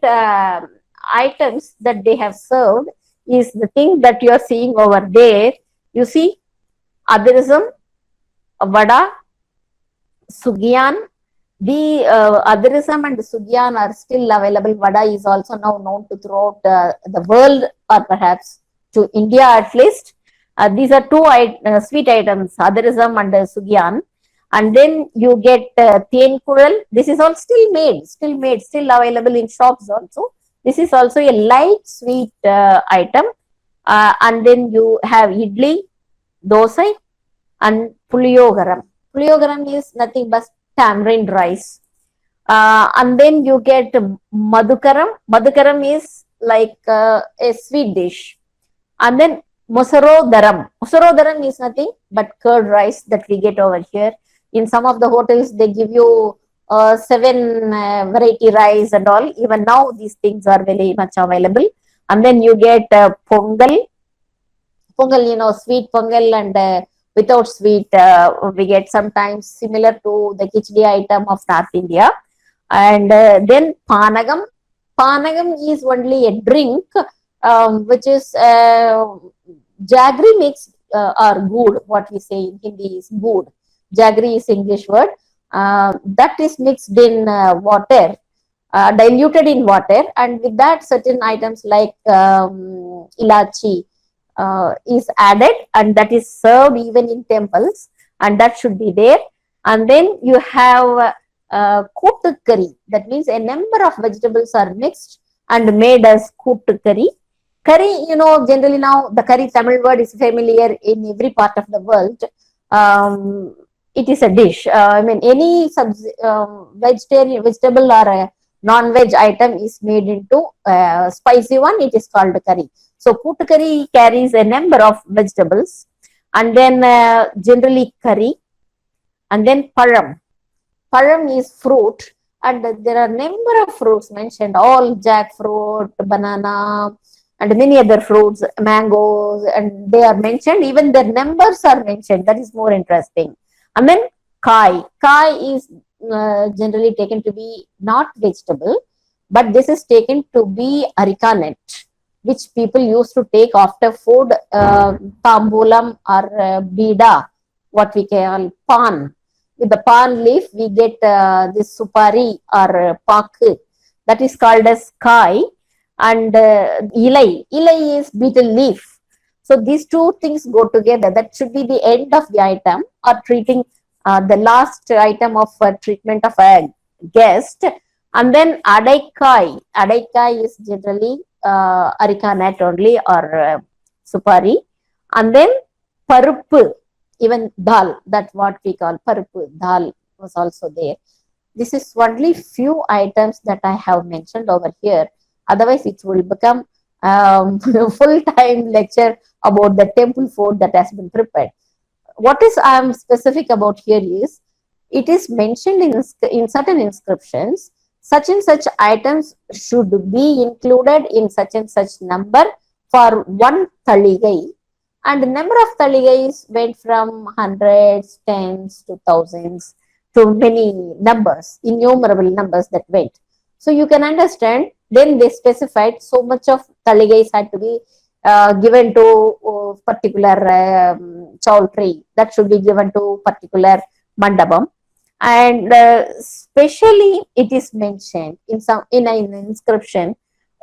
items that they have served is the thing that you are seeing over there. You see, Adirisam, Vada, Sugyan. The Adirisam and Sugyan are still available. Vada is also now known to throughout the world, or perhaps to India at least. These are two sweet items, Adirisam and Sugyan. And then you get Thenkural. This is all still made, still available in shops also. This is also a light sweet item. And then you have Idli, Dosai, and Puliyogaram. Puliyogaram is nothing but tamarind rice. And then you get Madhukaram. Madhukaram is like a sweet dish. And then Mosarodaram. Mosarodaram is nothing but curd rice that we get over here. In some of the hotels, they give you 7 variety rice and all. Even now, these things are very much available. And then you get Pongal. Pongal, sweet Pongal and without sweet, we get sometimes similar to the khichdi item of North India. And then Panagam. Panagam is only a drink, which is jaggery mixed or good. What we say in Hindi is good. Jaggery is English word. That is mixed in water, diluted in water, and with that certain items like ilachi is added, and that is served even in temples, and that should be there. And then you have kuttu curry. That means a number of vegetables are mixed and made as kuttu curry. Curry, generally now the curry Tamil word is familiar in every part of the world. It is a dish. Any vegetable or a non-veg item is made into spicy one. It is called curry. So kuttu curry carries a number of vegetables, and then generally curry, and then param. Param is fruit, and there are number of fruits mentioned, all jackfruit, banana, and many other fruits, mangoes, and they are mentioned. Even their numbers are mentioned. That is more interesting. And then kai. Kai is generally taken to be not vegetable, but this is taken to be areca nut. which people used to take after food, tambulam or bida, what we call pan. With the pan leaf, we get this supari or pak, that is called as kai, and ilai. Ilai is betel leaf. So these two things go together. That should be the end of the item, or treating the last item of treatment of a guest. And then adaikai. Adaikai is generally areca nut only, or supari. And then parupu, even dal, that's what we call parupu, dal was also there. This is only few items that I have mentioned over here. Otherwise, it will become full-time lecture about the temple food that has been prepared. What is I am specific about here is, it is mentioned in certain inscriptions, such and such items should be included in such and such number for one taligai, and the number of taligais went from hundreds, tens to thousands to many numbers, innumerable numbers that went. So you can understand, then they specified so much of taligais had to be given to particular chautry, that should be given to particular mandapam. And specially it is mentioned in an inscription,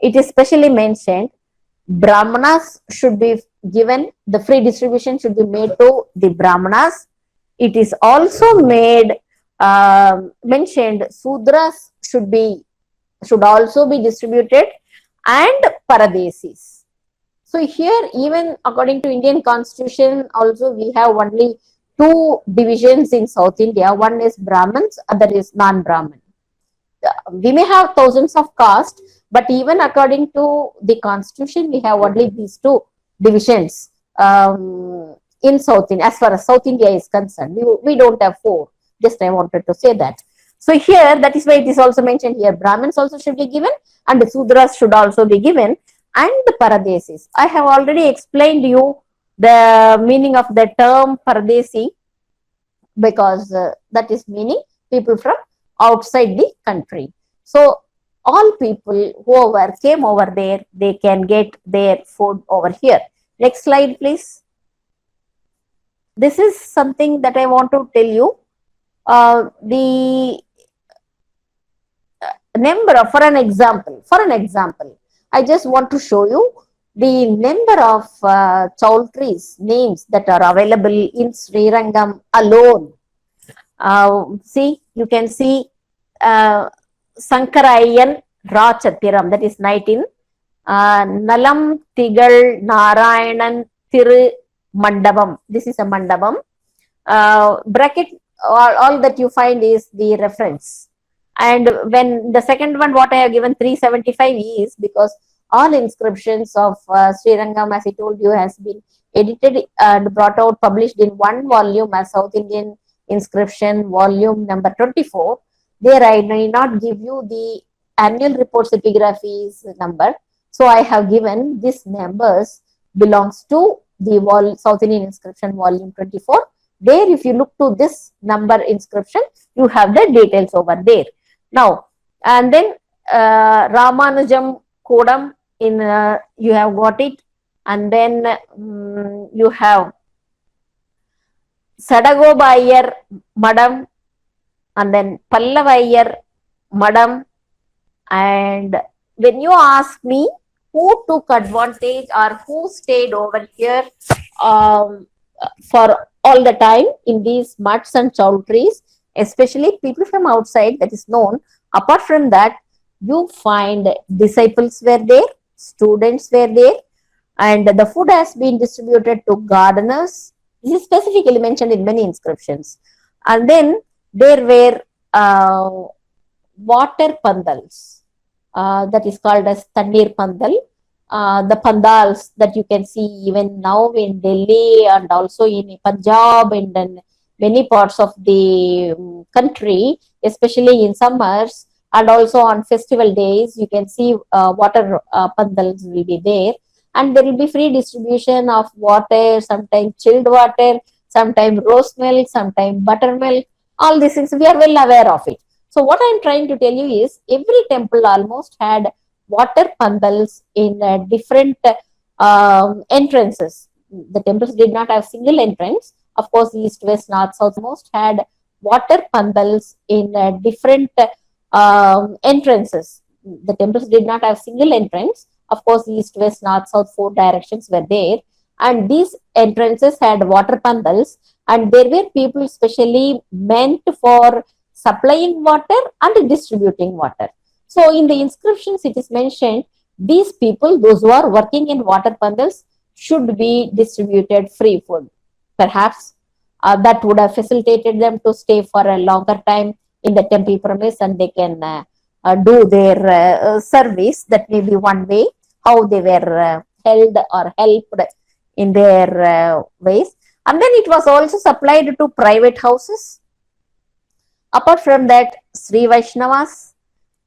it is specially mentioned, brahmanas should be given, the free distribution should be made to the brahmanas. It is also made mentioned sudras should also be distributed, and paradesis. So here, even according to Indian constitution, also we have only two divisions in South India. One is Brahmins, other is non-Brahmin. We may have thousands of castes, but even according to the constitution, we have only these two divisions in South India. As far as South India is concerned, we don't have four. Just I wanted to say that. So here, that is why it is also mentioned here, Brahmins also should be given, and the Sudras should also be given, and the Paradesis. I have already explained you the meaning of the term Paradesi, because that is meaning people from outside the country. So all people whoever came over there, they can get their food over here. Next slide, please. This is something that I want to tell you. The number of, for an example, I just want to show you the number of chautries names that are available in Srirangam alone. See, you can see Sankarayan Rachatiram, that is 19. Nalam Tigal Narayanan Thiru Mandabam, this is a Mandabam. Bracket, all that you find is the reference. And when the second one, what I have given 375 is because all inscriptions of Srirangam, as I told you, has been edited and brought out, published in one volume as South Indian Inscription, volume number 24. There I may not give you the annual reports epigraphies number. So I have given these numbers belongs to the South Indian Inscription, volume 24. There, if you look to this number inscription, you have the details over there. Now, and then Ramanujam Kodam, in you have got it, and then you have Sadagobayar Madam, and then Pallavayar Madam. And when you ask me who took advantage or who stayed over here for all the time in these mutts and chautries, especially people from outside, that is known. Apart from that, you find disciples were there, students were there, and the food has been distributed to gardeners. This is specifically mentioned in many inscriptions. And then there were water pandals, that is called as Tanneer Pandal. The pandals that you can see even now in Delhi and also in Punjab and then many parts of the country, especially in summers and also on festival days, you can see water pandals will be there, and there will be free distribution of water, sometimes chilled water, sometimes rose milk, sometimes buttermilk. All these things we are well aware of it. So what I am trying to tell you is every temple almost had water pandals in different entrances. The temples did not have single entrance. Of course, east, west, north, south most had water pandals in different entrances. The temples did not have single entrance. Of course, east, west, north, south, four directions were there. And these entrances had water pandals, and there were people specially meant for supplying water and distributing water. So, in the inscriptions, it is mentioned these people, those who are working in water pandals, should be distributed free food. Perhaps that would have facilitated them to stay for a longer time in the temple premise, and they can do their service. That may be one way how they were held or helped in their ways. And then it was also supplied to private houses. Apart from that, Sri Vaishnavas,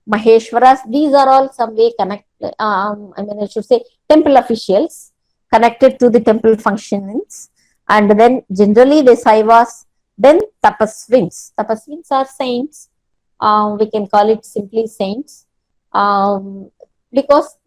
Maheshwaras, these are all some way connected, I should say temple officials connected to the temple functions. And then generally the Saivas, then Tapaswins. Tapaswins are saints. We can call it simply saints. Because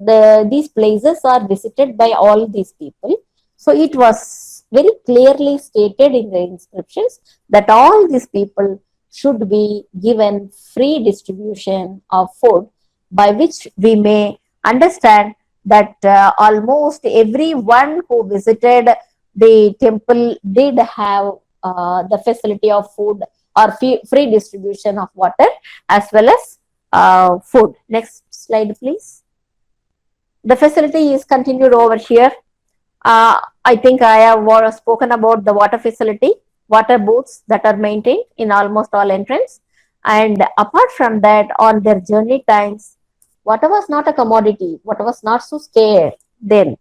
these places are visited by all these people. So it was very clearly stated in the inscriptions that all these people should be given free distribution of food, by which we may understand that almost everyone who visited the temple did have the facility of food or free distribution of water as well as food. Next slide, please. The facility is continued over here. I think I have spoken about the water facility, water booths that are maintained in almost all entrance. And apart from that, on their journey times, water was not a commodity, water was not so scarce then.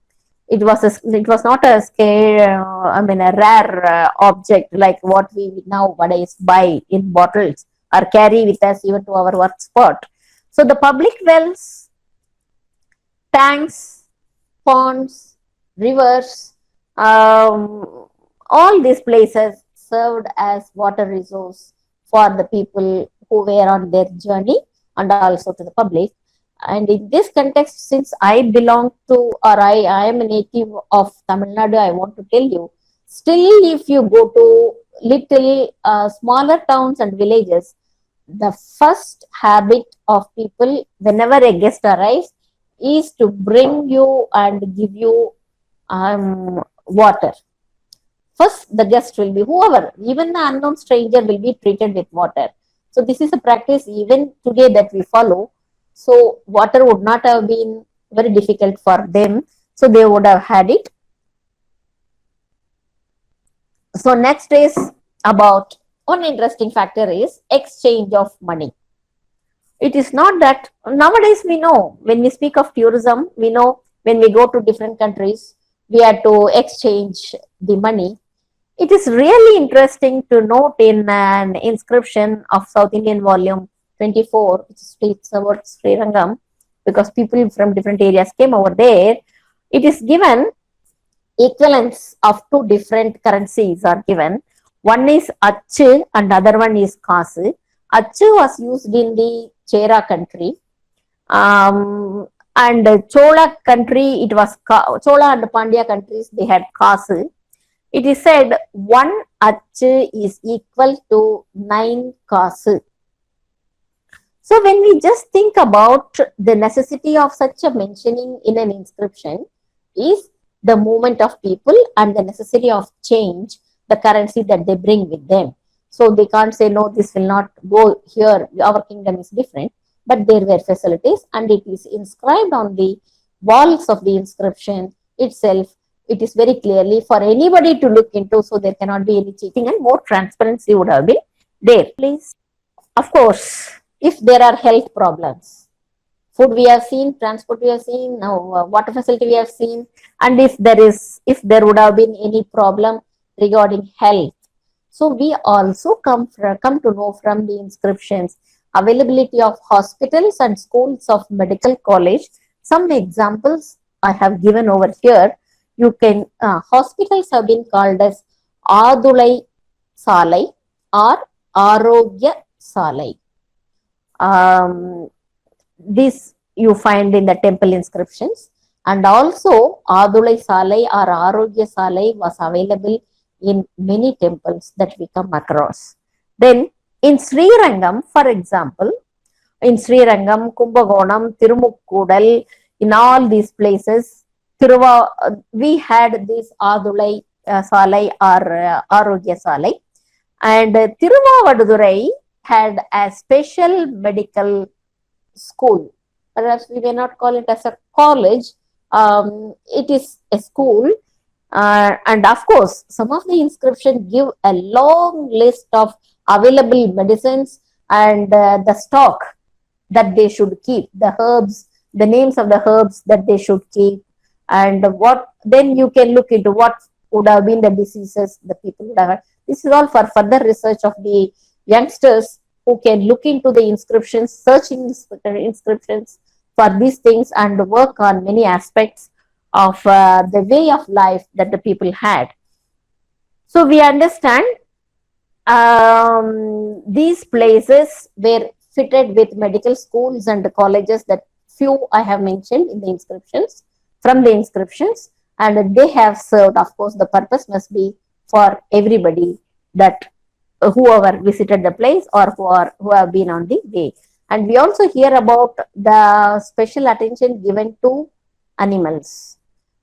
It was not a scare, a rare object like what we nowadays buy in bottles or carry with us even to our work spot. So the public wells, tanks, ponds, rivers, all these places served as water resource for the people who were on their journey and also to the public. And in this context, since I belong to, or I am a native of Tamil Nadu, I want to tell you, still if you go to little smaller towns and villages, the first habit of people whenever a guest arrives is to bring you and give you water. First, the guest will be whoever, even the unknown stranger will be treated with water. So this is a practice even today that we follow. So water would not have been very difficult for them. So they would have had it. So next is about one interesting factor is exchange of money. It is not that nowadays we know when we speak of tourism, we know when we go to different countries, we have to exchange the money. It is really interesting to note in an inscription of South Indian volume 24, which states about Srirangam, because people from different areas came over there. It is given equivalents of two different currencies are given. One is Achu and other one is Kasu. Achu was used in the Chera country. And Chola country, it was Chola and Pandya countries, they had Kasu. It is said 1 Achu is equal to 9 Kasu. So when we just think about the necessity of such a mentioning in an inscription is the movement of people and the necessity of change, the currency that they bring with them. So they can't say, no, this will not go here, our kingdom is different, but there were facilities and it is inscribed on the walls of the inscription itself. It is very clearly for anybody to look into, so there cannot be any cheating and more transparency would have been there. Please. Of course, if there are health problems, food we have seen, transport we have seen, now water facility we have seen, and if there would have been any problem regarding health. So we also come to know from the inscriptions availability of hospitals and schools of medical college. Some examples I have given over here. You can hospitals have been called as Adulai Salai or Arogya Salai. These you find in the temple inscriptions. And also Adulai Salai or Arogya Salai was available in many temples that we come across. Then in Sri Rangam, for example, in Sri Rangam, Kumbakonam, Tirumukkudal, in all these places, we had this Adulai Salai or Arogya Salai. And Tiruvavadurai had a special medical school. Perhaps we may not call it as a college. It is a school. And of course, some of the inscriptions give a long list of available medicines and the stock that they should keep, the herbs, the names of the herbs that they should keep, and what, then you can look into what would have been the diseases the people would have had. This is all for further research of the youngsters who can look into the inscriptions, searching inscriptions for these things and work on many aspects of the way of life that the people had. So we understand these places were fitted with medical schools and colleges, that few I have mentioned in the inscriptions, from the inscriptions, and they have served, of course, the purpose must be for everybody, that whoever visited the place or who have been on the way. And we also hear about the special attention given to animals.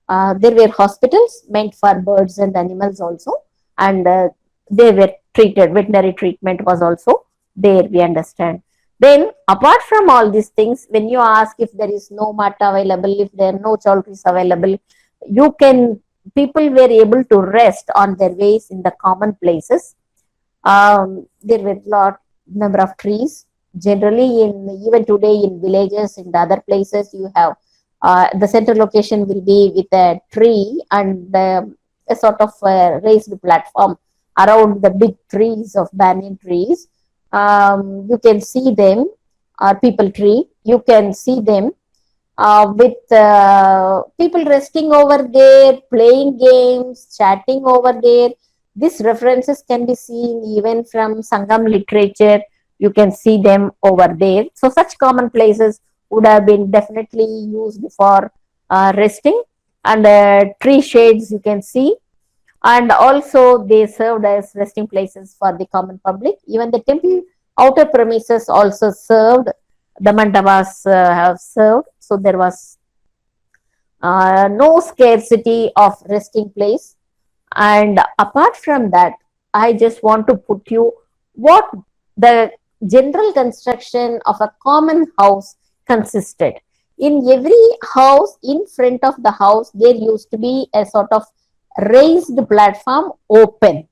There were hospitals meant for birds and animals also, and they were treated, veterinary treatment was also there, we understand. Then apart from all these things, when you ask if there is no mat available, if there are no chowdhuries available, people were able to rest on their ways in the common places. There were lot number of trees. Generally, even today in villages, in the other places, you have the center location will be with a tree and a sort of raised platform around the big trees of banyan trees. You can see them, or people tree. You can see them with people resting over there, playing games, chatting over there. These references can be seen even from Sangam literature. You can see them over there. So such common places would have been definitely used for resting, and tree shades you can see, and also they served as resting places for the common public. Even the temple outer premises also served, the mandavas have served, so there was no scarcity of resting place. And apart from that, I just want to put you what the general construction of a common house consisted. In every house, in front of the house, there used to be a sort of raised platform open,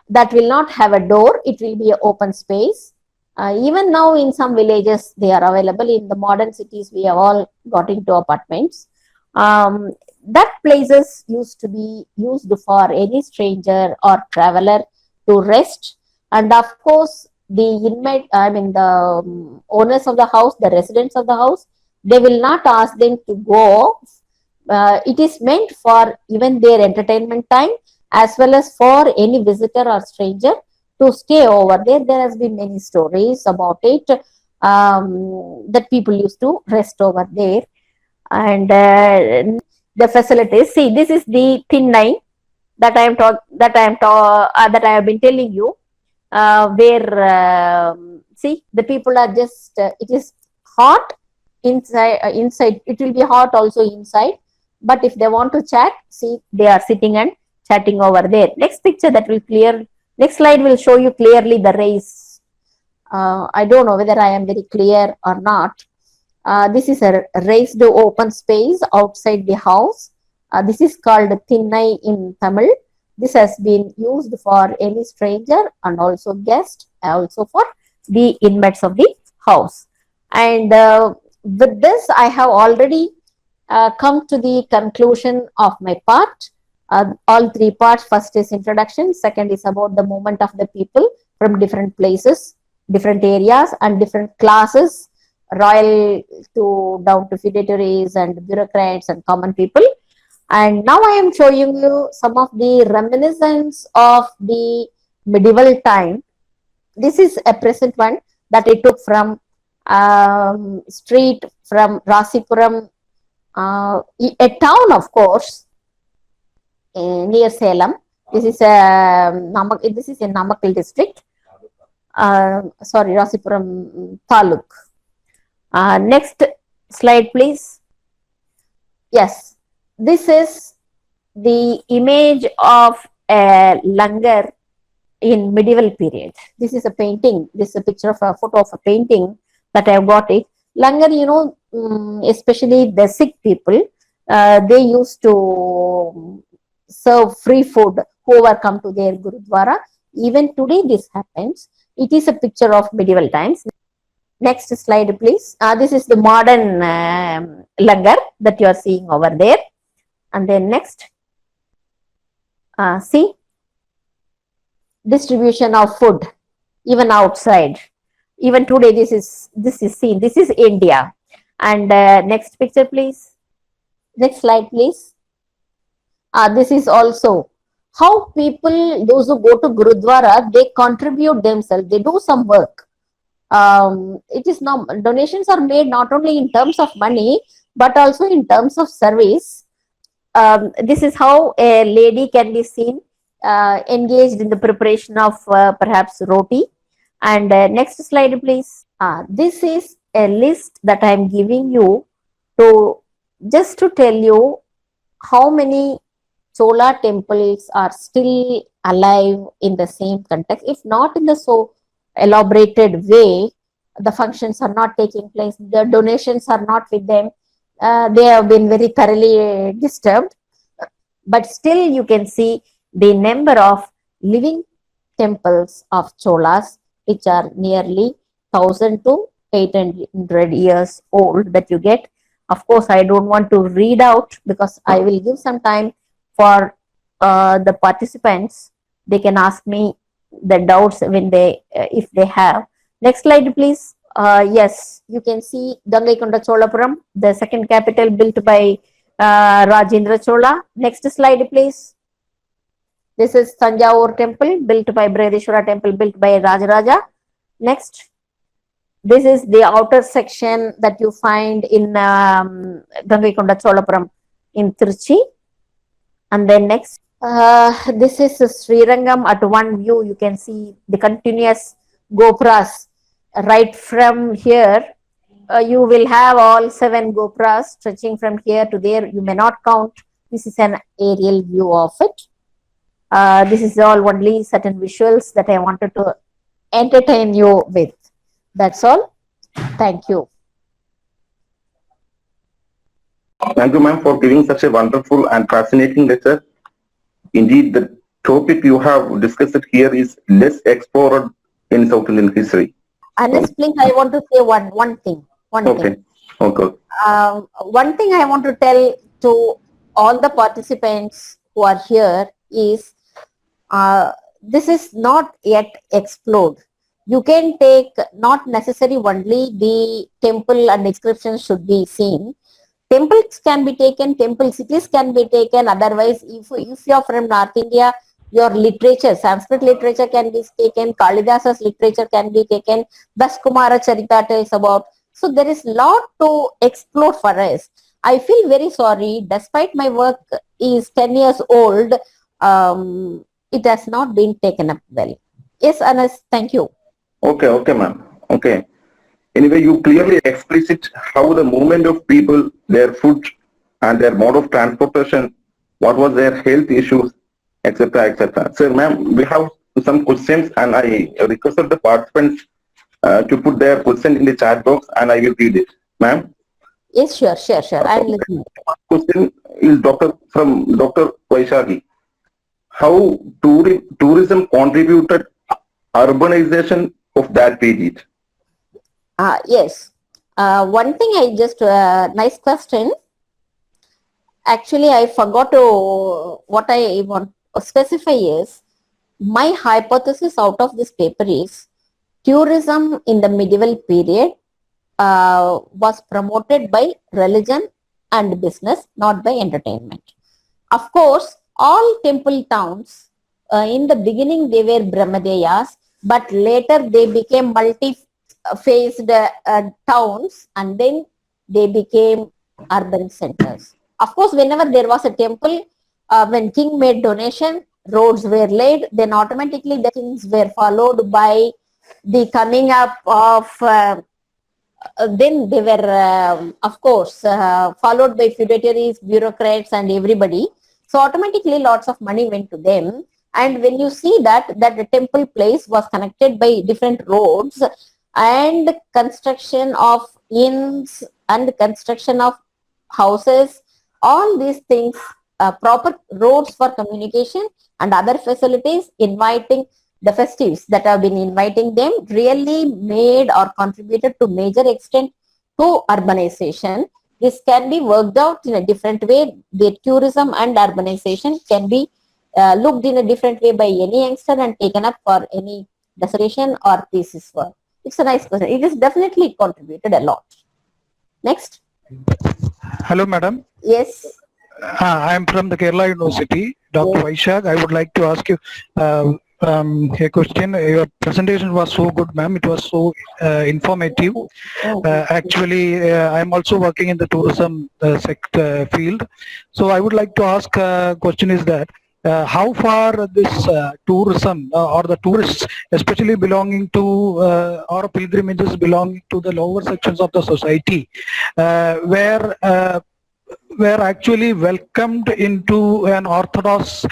that will not have a door, it will be an open space. Even now in some villages they are available. In the modern cities we have all got into apartments. That places used to be used for any stranger or traveler to rest. And of course the inmate, I mean the owners of the house, the residents of the house, they will not ask them to go. It is meant for even their entertainment time, as well as for any visitor or stranger to stay over there. There has been many stories about it, that people used to rest over there. And the facilities, see, this is the Thinnai that I have been telling you, where see, the people are just it is hot inside, it will be hot also inside, but if they want to chat, see, they are sitting and chatting over there. Next picture that will clear, next slide will show you clearly the race. I don't know whether I am very clear or not. This is a raised open space outside the house. This is called Thinnai in Tamil. This has been used for any stranger and also guest, also for the inmates of the house. And with this, I have already come to the conclusion of my part. All three parts. First is introduction, second is about the movement of the people from different places, different areas and different classes, royal to down to feudatories and bureaucrats and common people. And now I am showing you some of the reminiscence of the medieval time. This is a present one that I took from street from Rasipuram, a town, of course, near Salem. This is this is in Namakkal district. Sorry, Rasipuram Taluk. Next slide, please. Yes, this is the image of a langar in medieval period. This is a painting. This is a picture of a photo of a painting that I have got it. Langar, especially the Sikh people, they used to serve free food whoever come to their Gurudwara. Even today this happens. It is a picture of medieval times. Next slide, please. This is the modern langar that you are seeing over there. And then next, see, distribution of food, even outside. Even today, this is seen. This is India. And next picture, please. Next slide, please. This is also how people, those who go to Gurudwara, they contribute themselves. They do some work. It is now donations are made not only in terms of money but also in terms of service. This is how a lady can be seen engaged in the preparation of perhaps roti. And next slide, please. This is a list that I am giving you to just to tell you how many Chola temples are still alive in the same context, if not in the so elaborated way. The functions are not taking place, the donations are not with them, they have been very thoroughly disturbed, but still you can see the number of living temples of Cholas, which are nearly 1000 to 800 years old that you get. Of course, I don't want to read out because I will give some time for the participants. They can ask me the doubts when they if they have. Next slide, please. Yes, you can see Gangaikonda Cholapuram, the second capital built by Rajendra Chola. Next slide, please. This is Tanjavur temple built by Brihadishwara temple built by Rajaraja. Next. This is the outer section that you find in Gangaikonda Cholapuram in Trichy. And then next, this is Srirangam. At one view, you can see the continuous Gopras. Right from here, you will have all 7 Gopras stretching from here to there. You may not count. This is an aerial view of it. This is all only certain visuals that I wanted to entertain you with. That's all. Thank you. Thank you, ma'am, for giving such a wonderful and fascinating lecture. Indeed, the topic you have discussed here is less explored in South Indian history. Honestly, I want to say one thing. Okay. Okay. One thing I want to tell to all the participants who are here is this is not yet explored. You can take not necessarily only the temple and inscriptions should be seen. Temples can be taken, temple cities can be taken. Otherwise, if you are from North India, your literature, Sanskrit literature can be taken, Kalidasa's literature can be taken, Daskumara Charita tells about. So there is lot to explore for us. I feel very sorry, despite my work is 10 years old, it has not been taken up well. Yes, Anas, thank you. Okay, ma'am. Okay. Anyway, you clearly explicit how the movement of people, their food and their mode of transportation, what was their health issues, etc., etc. So, ma'am, we have some questions and I requested the participants to put their question in the chat box and I will read it. Ma'am? Yes, sure. I'm listening. Question is from Dr. Vaishagi. How tourism contributed urbanization of that period? Yes. One thing I just, nice question. Actually, I forgot to, what I want to specify is, my hypothesis out of this paper is, tourism in the medieval period was promoted by religion and business, not by entertainment. Of course, all temple towns, in the beginning they were Brahmadeyas, but later they became faced towns, and then they became urban centers. Of course, whenever there was a temple, when king made donation, roads were laid, then automatically the kings were followed by the coming up of then they were of course followed by feudatories, bureaucrats and everybody. So automatically lots of money went to them. And when you see that the temple place was connected by different roads, and construction of inns and construction of houses, all these things, proper roads for communication and other facilities, inviting the festives that have been inviting them, really made or contributed to major extent to urbanization. This can be worked out in a different way. The tourism and urbanization can be looked in a different way by any youngster and taken up for any dissertation or thesis work. It's a nice question. It is definitely contributed a lot. Next. Hello, madam. Yes. I am from the Kerala University, Dr. Yes. Vaishak. I would like to ask you a question. Your presentation was so good, ma'am. It was so informative. Actually, I am also working in the tourism sector field. So I would like to ask question is that how far this tourism or the tourists, especially belonging to or pilgrimages belonging to the lower sections of the society, were actually welcomed into an orthodox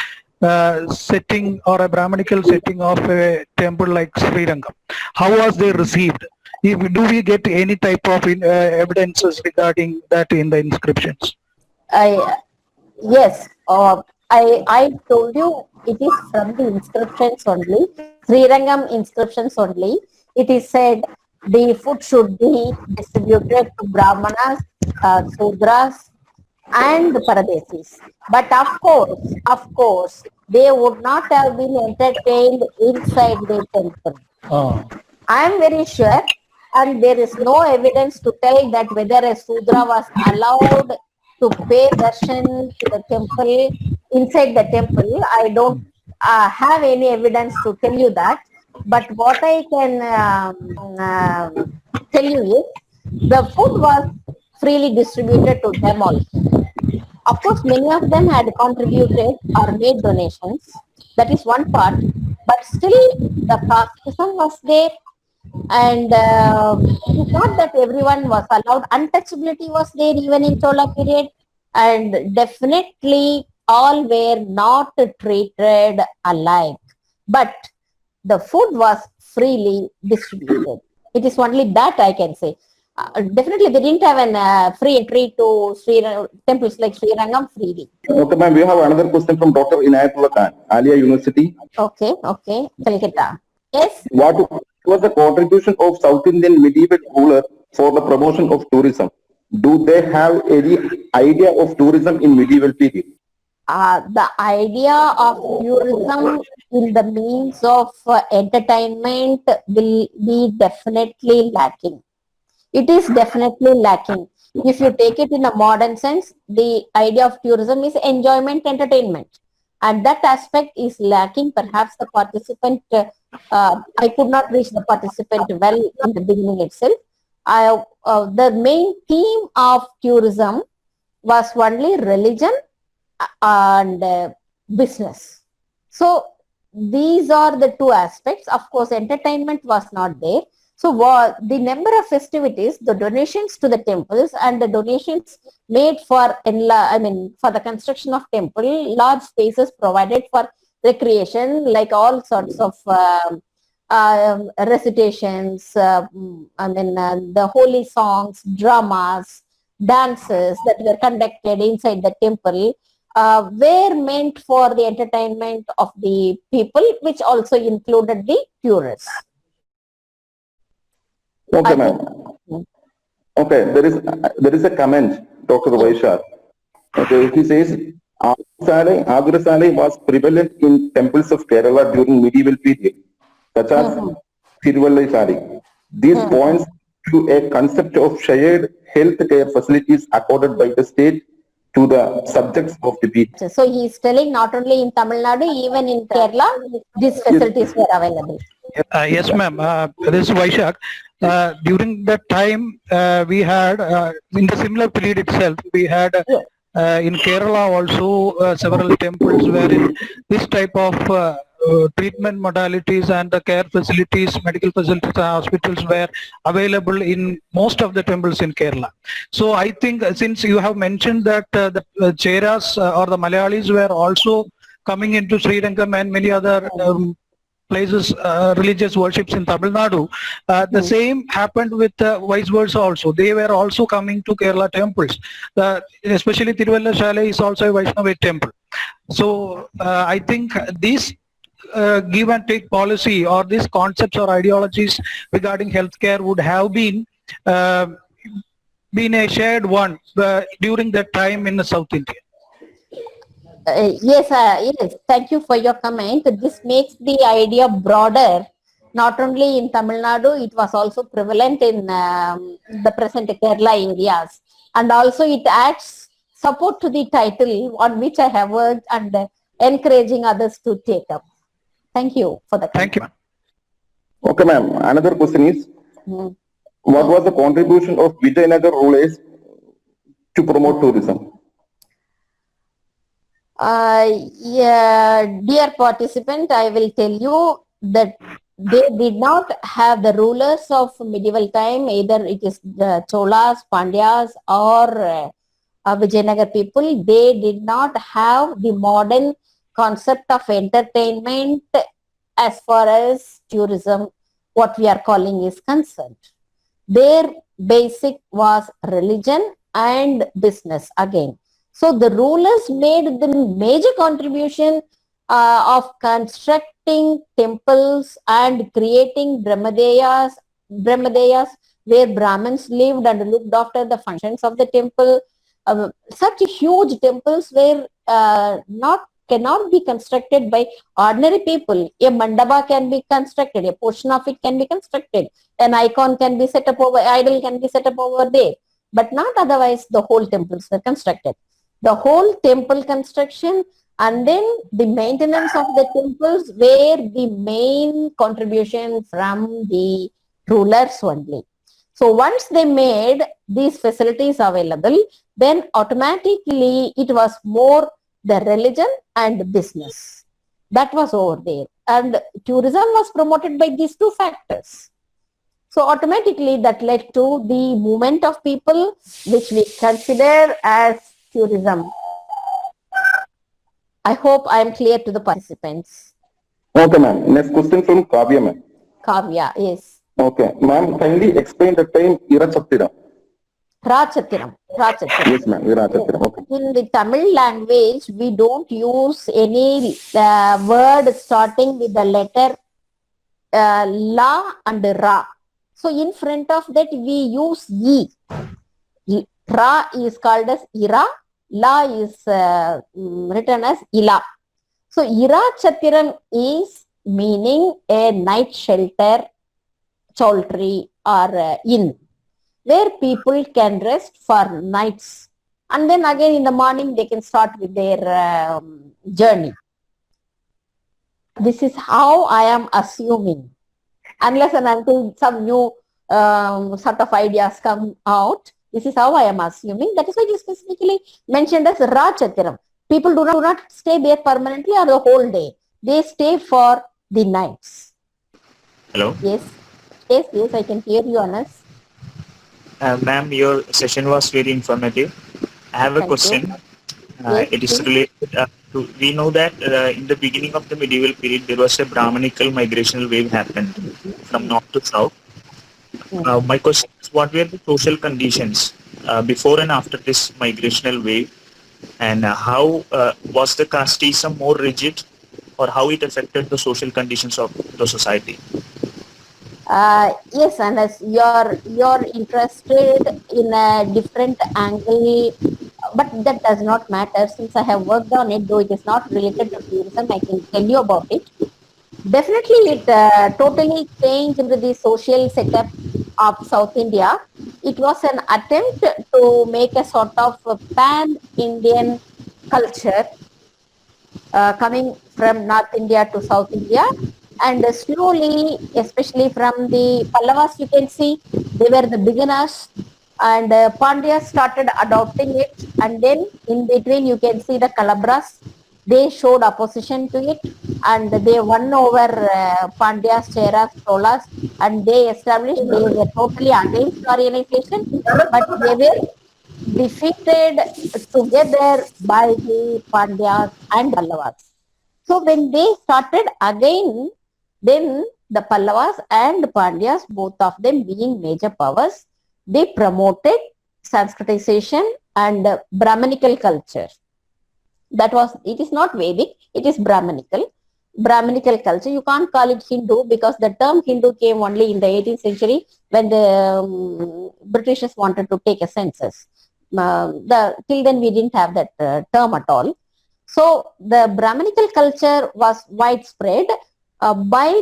setting or a Brahmanical setting of a temple like Sri Rangam. How was they received? Do we get any type of evidences regarding that in the inscriptions? Yes. I told you it is from the inscriptions only, Sri Rangam inscriptions only. It is said the food should be distributed to Brahmanas, Sudras, and Paradesis. But of course, they would not have been entertained inside the temple. I am very sure, and there is no evidence to tell that whether a Sudra was allowed to pay darshan to the temple, inside the temple. I don't have any evidence to tell you that. But what I can tell you is the food was freely distributed to them also. Of course, many of them had contributed or made donations. That is one part. But still, the casteism was there. And it is not that everyone was allowed. Untouchability was there even in Chola period. And definitely all were not treated alike. But the food was freely distributed. It is only that I can say. Definitely they didn't have an free entry to temples like Sri Rangam freely. Okay, ma'am, we have another question from Dr. Inayatullah Khan, Alia University. Okay, Calcutta. Yes. What was the contribution of South Indian medieval ruler for the promotion of tourism? Do they have any idea of tourism in medieval period? The idea of tourism in the means of entertainment will be definitely lacking. It is definitely lacking. If you take it in a modern sense, the idea of tourism is enjoyment, entertainment. And that aspect is lacking. Perhaps the participant, I could not reach the participant well in the beginning itself. The main theme of tourism was only religion and business. So these are the two aspects. Of course, entertainment was not there. So the number of festivities, the donations to the temples and the donations made for the construction of temple, large spaces provided for recreation, like all sorts of recitations, the holy songs, dramas, dances that were conducted inside the temple were meant for the entertainment of the people, which also included the tourists. Okay, ma'am. Okay, there is a comment, Dr. Vaishak. Okay, he says Agurasale was prevalent in temples of Kerala during medieval period, such as Tiruvallai Sari. These points to a concept of shared health care facilities accorded by the state to the subjects of the people. So he is telling not only in Tamil Nadu, even in Kerala, these facilities were available. Yes, ma'am. This is Vaishak. during that time, we had, in the similar period itself, we had in Kerala also several temples wherein this type of treatment modalities and the care facilities, medical facilities and hospitals were available in most of the temples in Kerala. So I think since you have mentioned that the Cheras or the Malayalis were also coming into Sri Lanka and many other places, religious worships in Tamil Nadu, the same happened with vice versa also. They were also coming to Kerala temples. Especially Tiruvallashala is also a Vaishnava temple. So I think this give and take policy or these concepts or ideologies regarding healthcare would have been a shared one during that time in South India. Yes, yes. Thank you for your comment. This makes the idea broader. Not only in Tamil Nadu, it was also prevalent in the present Kerala areas. And also it adds support to the title on which I have worked and encouraging others to take up. Thank you for the comment. Thank you. Okay, ma'am. Another question is, what was the contribution of Vijayanagar rulers to promote tourism? Yeah, dear participant, I will tell you that they did not have the rulers of medieval time, either it is the Cholas, Pandyas or Vijayanagar people. They did not have the modern concept of entertainment as far as tourism, what we are calling, is concerned. Their basic was religion and business again. So the rulers made the major contribution of constructing temples and creating Brahmadeyas where Brahmins lived and looked after the functions of the temple. Such huge temples were cannot be constructed by ordinary people. A mandapa can be constructed, a portion of it can be constructed, an icon can be set up over, idol can be set up over there, but not otherwise the whole temples were constructed. The whole temple construction and then the maintenance of the temples were the main contribution from the rulers only. So once they made these facilities available, then automatically it was more the religion and business. That was over there. And tourism was promoted by these two factors. So automatically that led to the movement of people, which we consider as tourism. I hope I am clear to the participants. Okay, ma'am. Next question from Kavya, ma'am. Kavya, yes. Okay, ma'am. Kindly explain the term Irachattiram. Rachattiram. Yes, ma'am. Irachattiram. Okay. In the Tamil language, we don't use any word starting with the letter La and Ra. So in front of that, we use E. Ra is called as Ira. La is written as Ila. So Irachattiram is meaning a night shelter, choltry or inn, where people can rest for nights. And then again in the morning they can start with their journey. This is how I am assuming. Unless and until some new sort of ideas come out, this is how I am assuming. That is why it is specifically mentioned as Rachattiram. People do not stay there permanently or the whole day. They stay for the nights. Hello? Yes, I can hear you, Anas. Ma'am, your session was very informative. I have a Thank question. Yes, It is please. related to, we know that in the beginning of the medieval period, there was a Brahmanical migrational wave happened from north to south. My question is, what were the social conditions before and after this migrational wave? And how was the casteism more rigid, or how it affected the social conditions of the society? Yes, and as you're interested in a different angle, but that does not matter since I have worked on it, though it is not related to tourism. I can tell you about it. Definitely, it totally changed the social setup of South India. It was an attempt to make a sort of pan-Indian culture coming from North India to South India, And slowly, especially from the Pallavas, you can see they were the beginners, and Pandya started adopting it. And then in between, you can see the Kalabras. They showed opposition to it, and they won over Pandya's, Cheras, Cholas, and they established they were totally against Aryanization, but they were defeated together by the Pandyas and Pallavas. So when they started again, then the Pallavas and Pandyas, both of them being major powers, they promoted Sanskritization and Brahminical culture. That was, it is not Vedic, it is Brahminical culture. You can't call it Hindu because the term Hindu came only in the 18th century when the Britishers wanted to take a census. Till then we didn't have that term at all. So the Brahminical culture was widespread by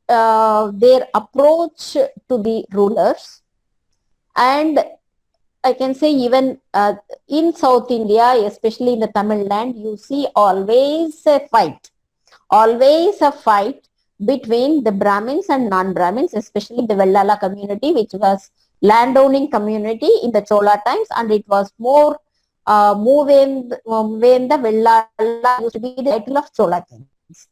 their approach to the rulers, and I can say even in South India, especially in the Tamil land, you see always a fight between the Brahmins and non-Brahmins, especially the Vellala community, which was landowning community in the Chola times, and it was more when the Vellala used to be the title of Chola kings,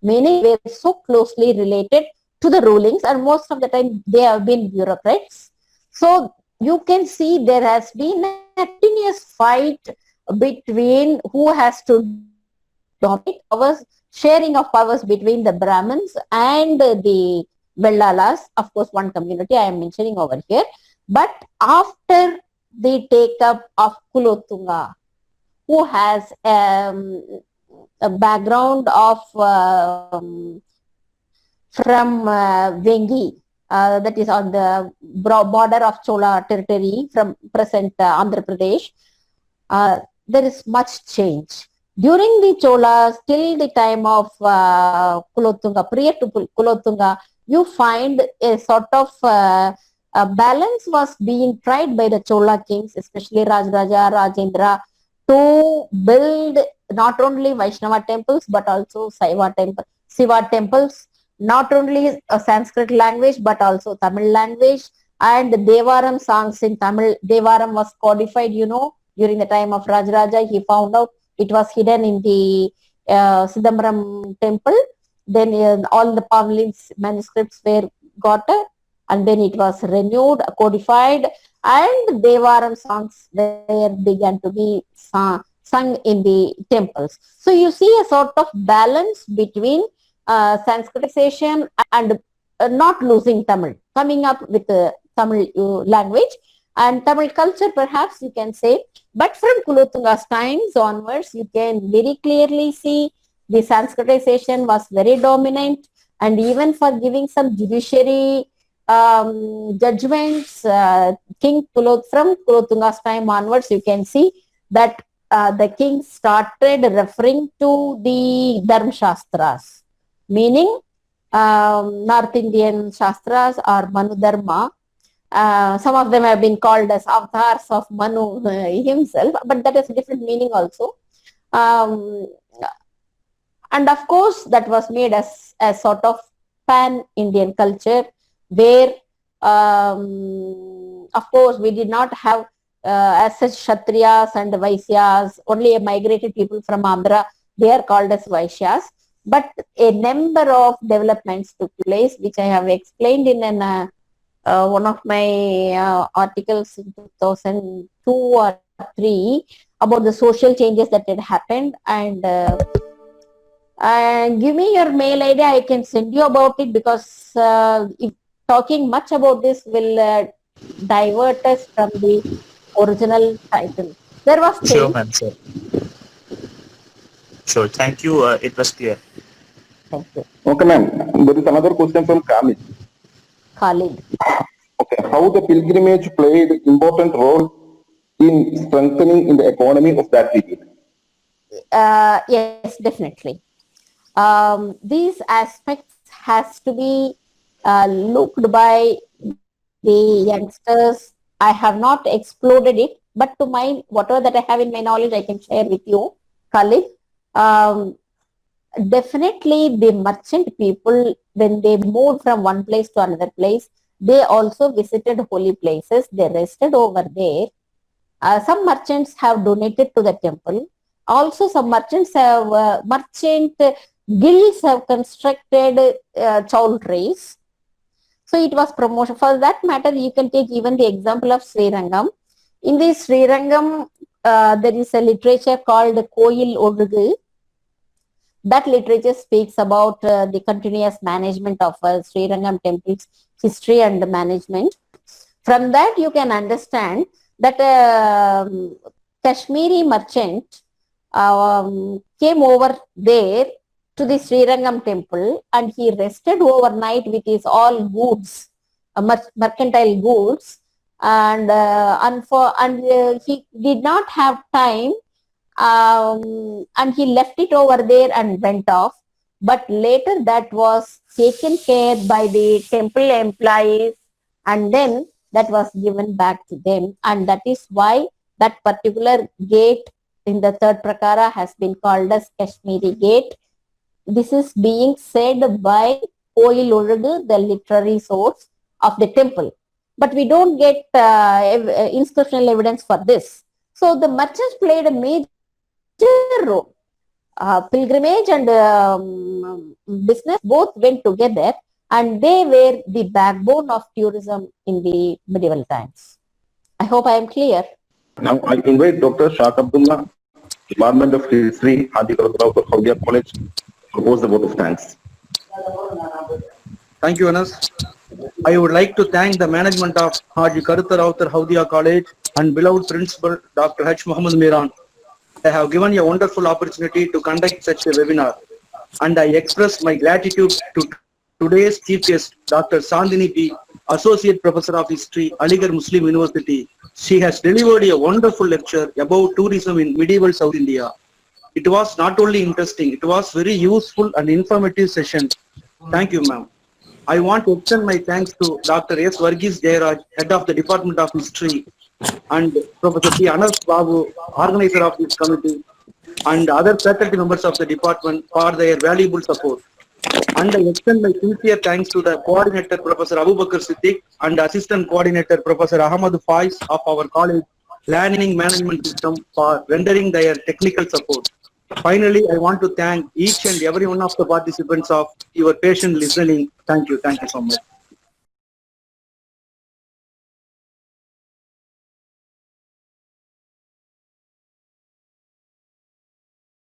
meaning they were so closely related to the rulings, and most of the time they have been bureaucrats. So you can see there has been a continuous fight between who has to dominate powers, sharing of powers between the Brahmins and the Vellalas, of course one community I am mentioning over here. But after the take up of Kulothunga, who has a background of from Vengi, that is on the border of Chola territory from present Andhra Pradesh, there is much change. During the Cholas, till the time of Kulothunga, prior to Kulothunga, you find a sort of a balance was being tried by the Chola kings, especially Rajaraja, Rajendra, to build not only Vaishnava temples but also Siva temples, not only a Sanskrit language but also Tamil language, and the Devaram songs in Tamil. Devaram was codified, during the time of Rajaraja. He found out it was hidden in the Sidambaram temple. Then all the Pavlin's manuscripts were got, and then it was renewed, codified, and Devaram songs there began to be sung in the temples. So you see a sort of balance between Sanskritization and not losing Tamil, coming up with Tamil language and Tamil culture, perhaps you can say. But from Kulothunga's times onwards, you can very clearly see the Sanskritization was very dominant, and even for giving some judiciary judgments, from Kulothunga's time onwards, you can see that the king started referring to the Dharma Shastras, meaning North Indian Shastras or Manu Dharma. Some of them have been called as avatars of Manu himself, but that has a different meaning also. And of course, that was made as a sort of pan-Indian culture where, of course, we did not have as such Kshatriyas and Vaisyas, only a migrated people from Andhra, they are called as Vaishyas. But a number of developments took place, which I have explained in one of my articles in 2002 or 3 about the social changes that had happened. And give me your mail ID, I can send you about it, because if talking much about this will divert us from the original title. There was change. Sure, ma'am. Sure. Thank you. It was clear. Thank you. Okay, ma'am. There is another question from Khalid. Khalid. Okay, how the pilgrimage played important role in strengthening in the economy of that period? Yes, definitely. These aspects has to be looked by the youngsters. I have not exploded it, but to my whatever that I have in my knowledge, I can share with you, Khalid. Definitely the merchant people, when they moved from one place to another place, they also visited holy places. They rested over there. Some merchants have donated to the temple. Also, some merchants have merchant guilds have constructed chowdhuries. So it was promotion. For that matter, you can take even the example of Srirangam. In this Srirangam, there is a literature called Koyil Odugu. That literature speaks about the continuous management of Srirangam temple's history and management. From that, you can understand that Kashmiri merchant came over there to the Srirangam temple and he rested overnight with his all goods, mercantile goods, and he did not have time, and he left it over there and went off. But later that was taken care by the temple employees, and then that was given back to them, and that is why that particular gate in the third prakara has been called as Kashmiri Gate. This is being said by Koyil Odugu, the literary source of the temple. But we don't get inscriptional evidence for this. So the merchants played a major role. Pilgrimage and business both went together, and they were the backbone of tourism in the medieval times. I hope I am clear. Now I invite Dr. Shaq Abdullah, Department of History, Hadi Karutra, Howdia College, to propose the vote of thanks. Thank you, Anas. I would like to thank the management of Haji Karutarautar Howdia College and beloved principal Dr. H. Muhammad Miran. They have given a wonderful opportunity to conduct such a webinar, and I express my gratitude to today's chief guest, Dr. Sandini B., Associate Professor of History, Aligarh Muslim University. She has delivered a wonderful lecture about tourism in medieval South India. It was not only interesting, it was very useful and informative session. Thank you, ma'am. I want to extend my thanks to Dr. S. Varghese Jayaraj, Head of the Department of History, and Professor P. Anas Babu, Organizer of this committee, and other faculty members of the department for their valuable support. And I extend my sincere thanks to the coordinator, Professor Abu Bakr Siddiq, and assistant coordinator, Professor Ahmad Faiz of our college learning management system for rendering their technical support. Finally, I want to thank each and every one of the participants of your patient listening. Thank you. Thank you so much.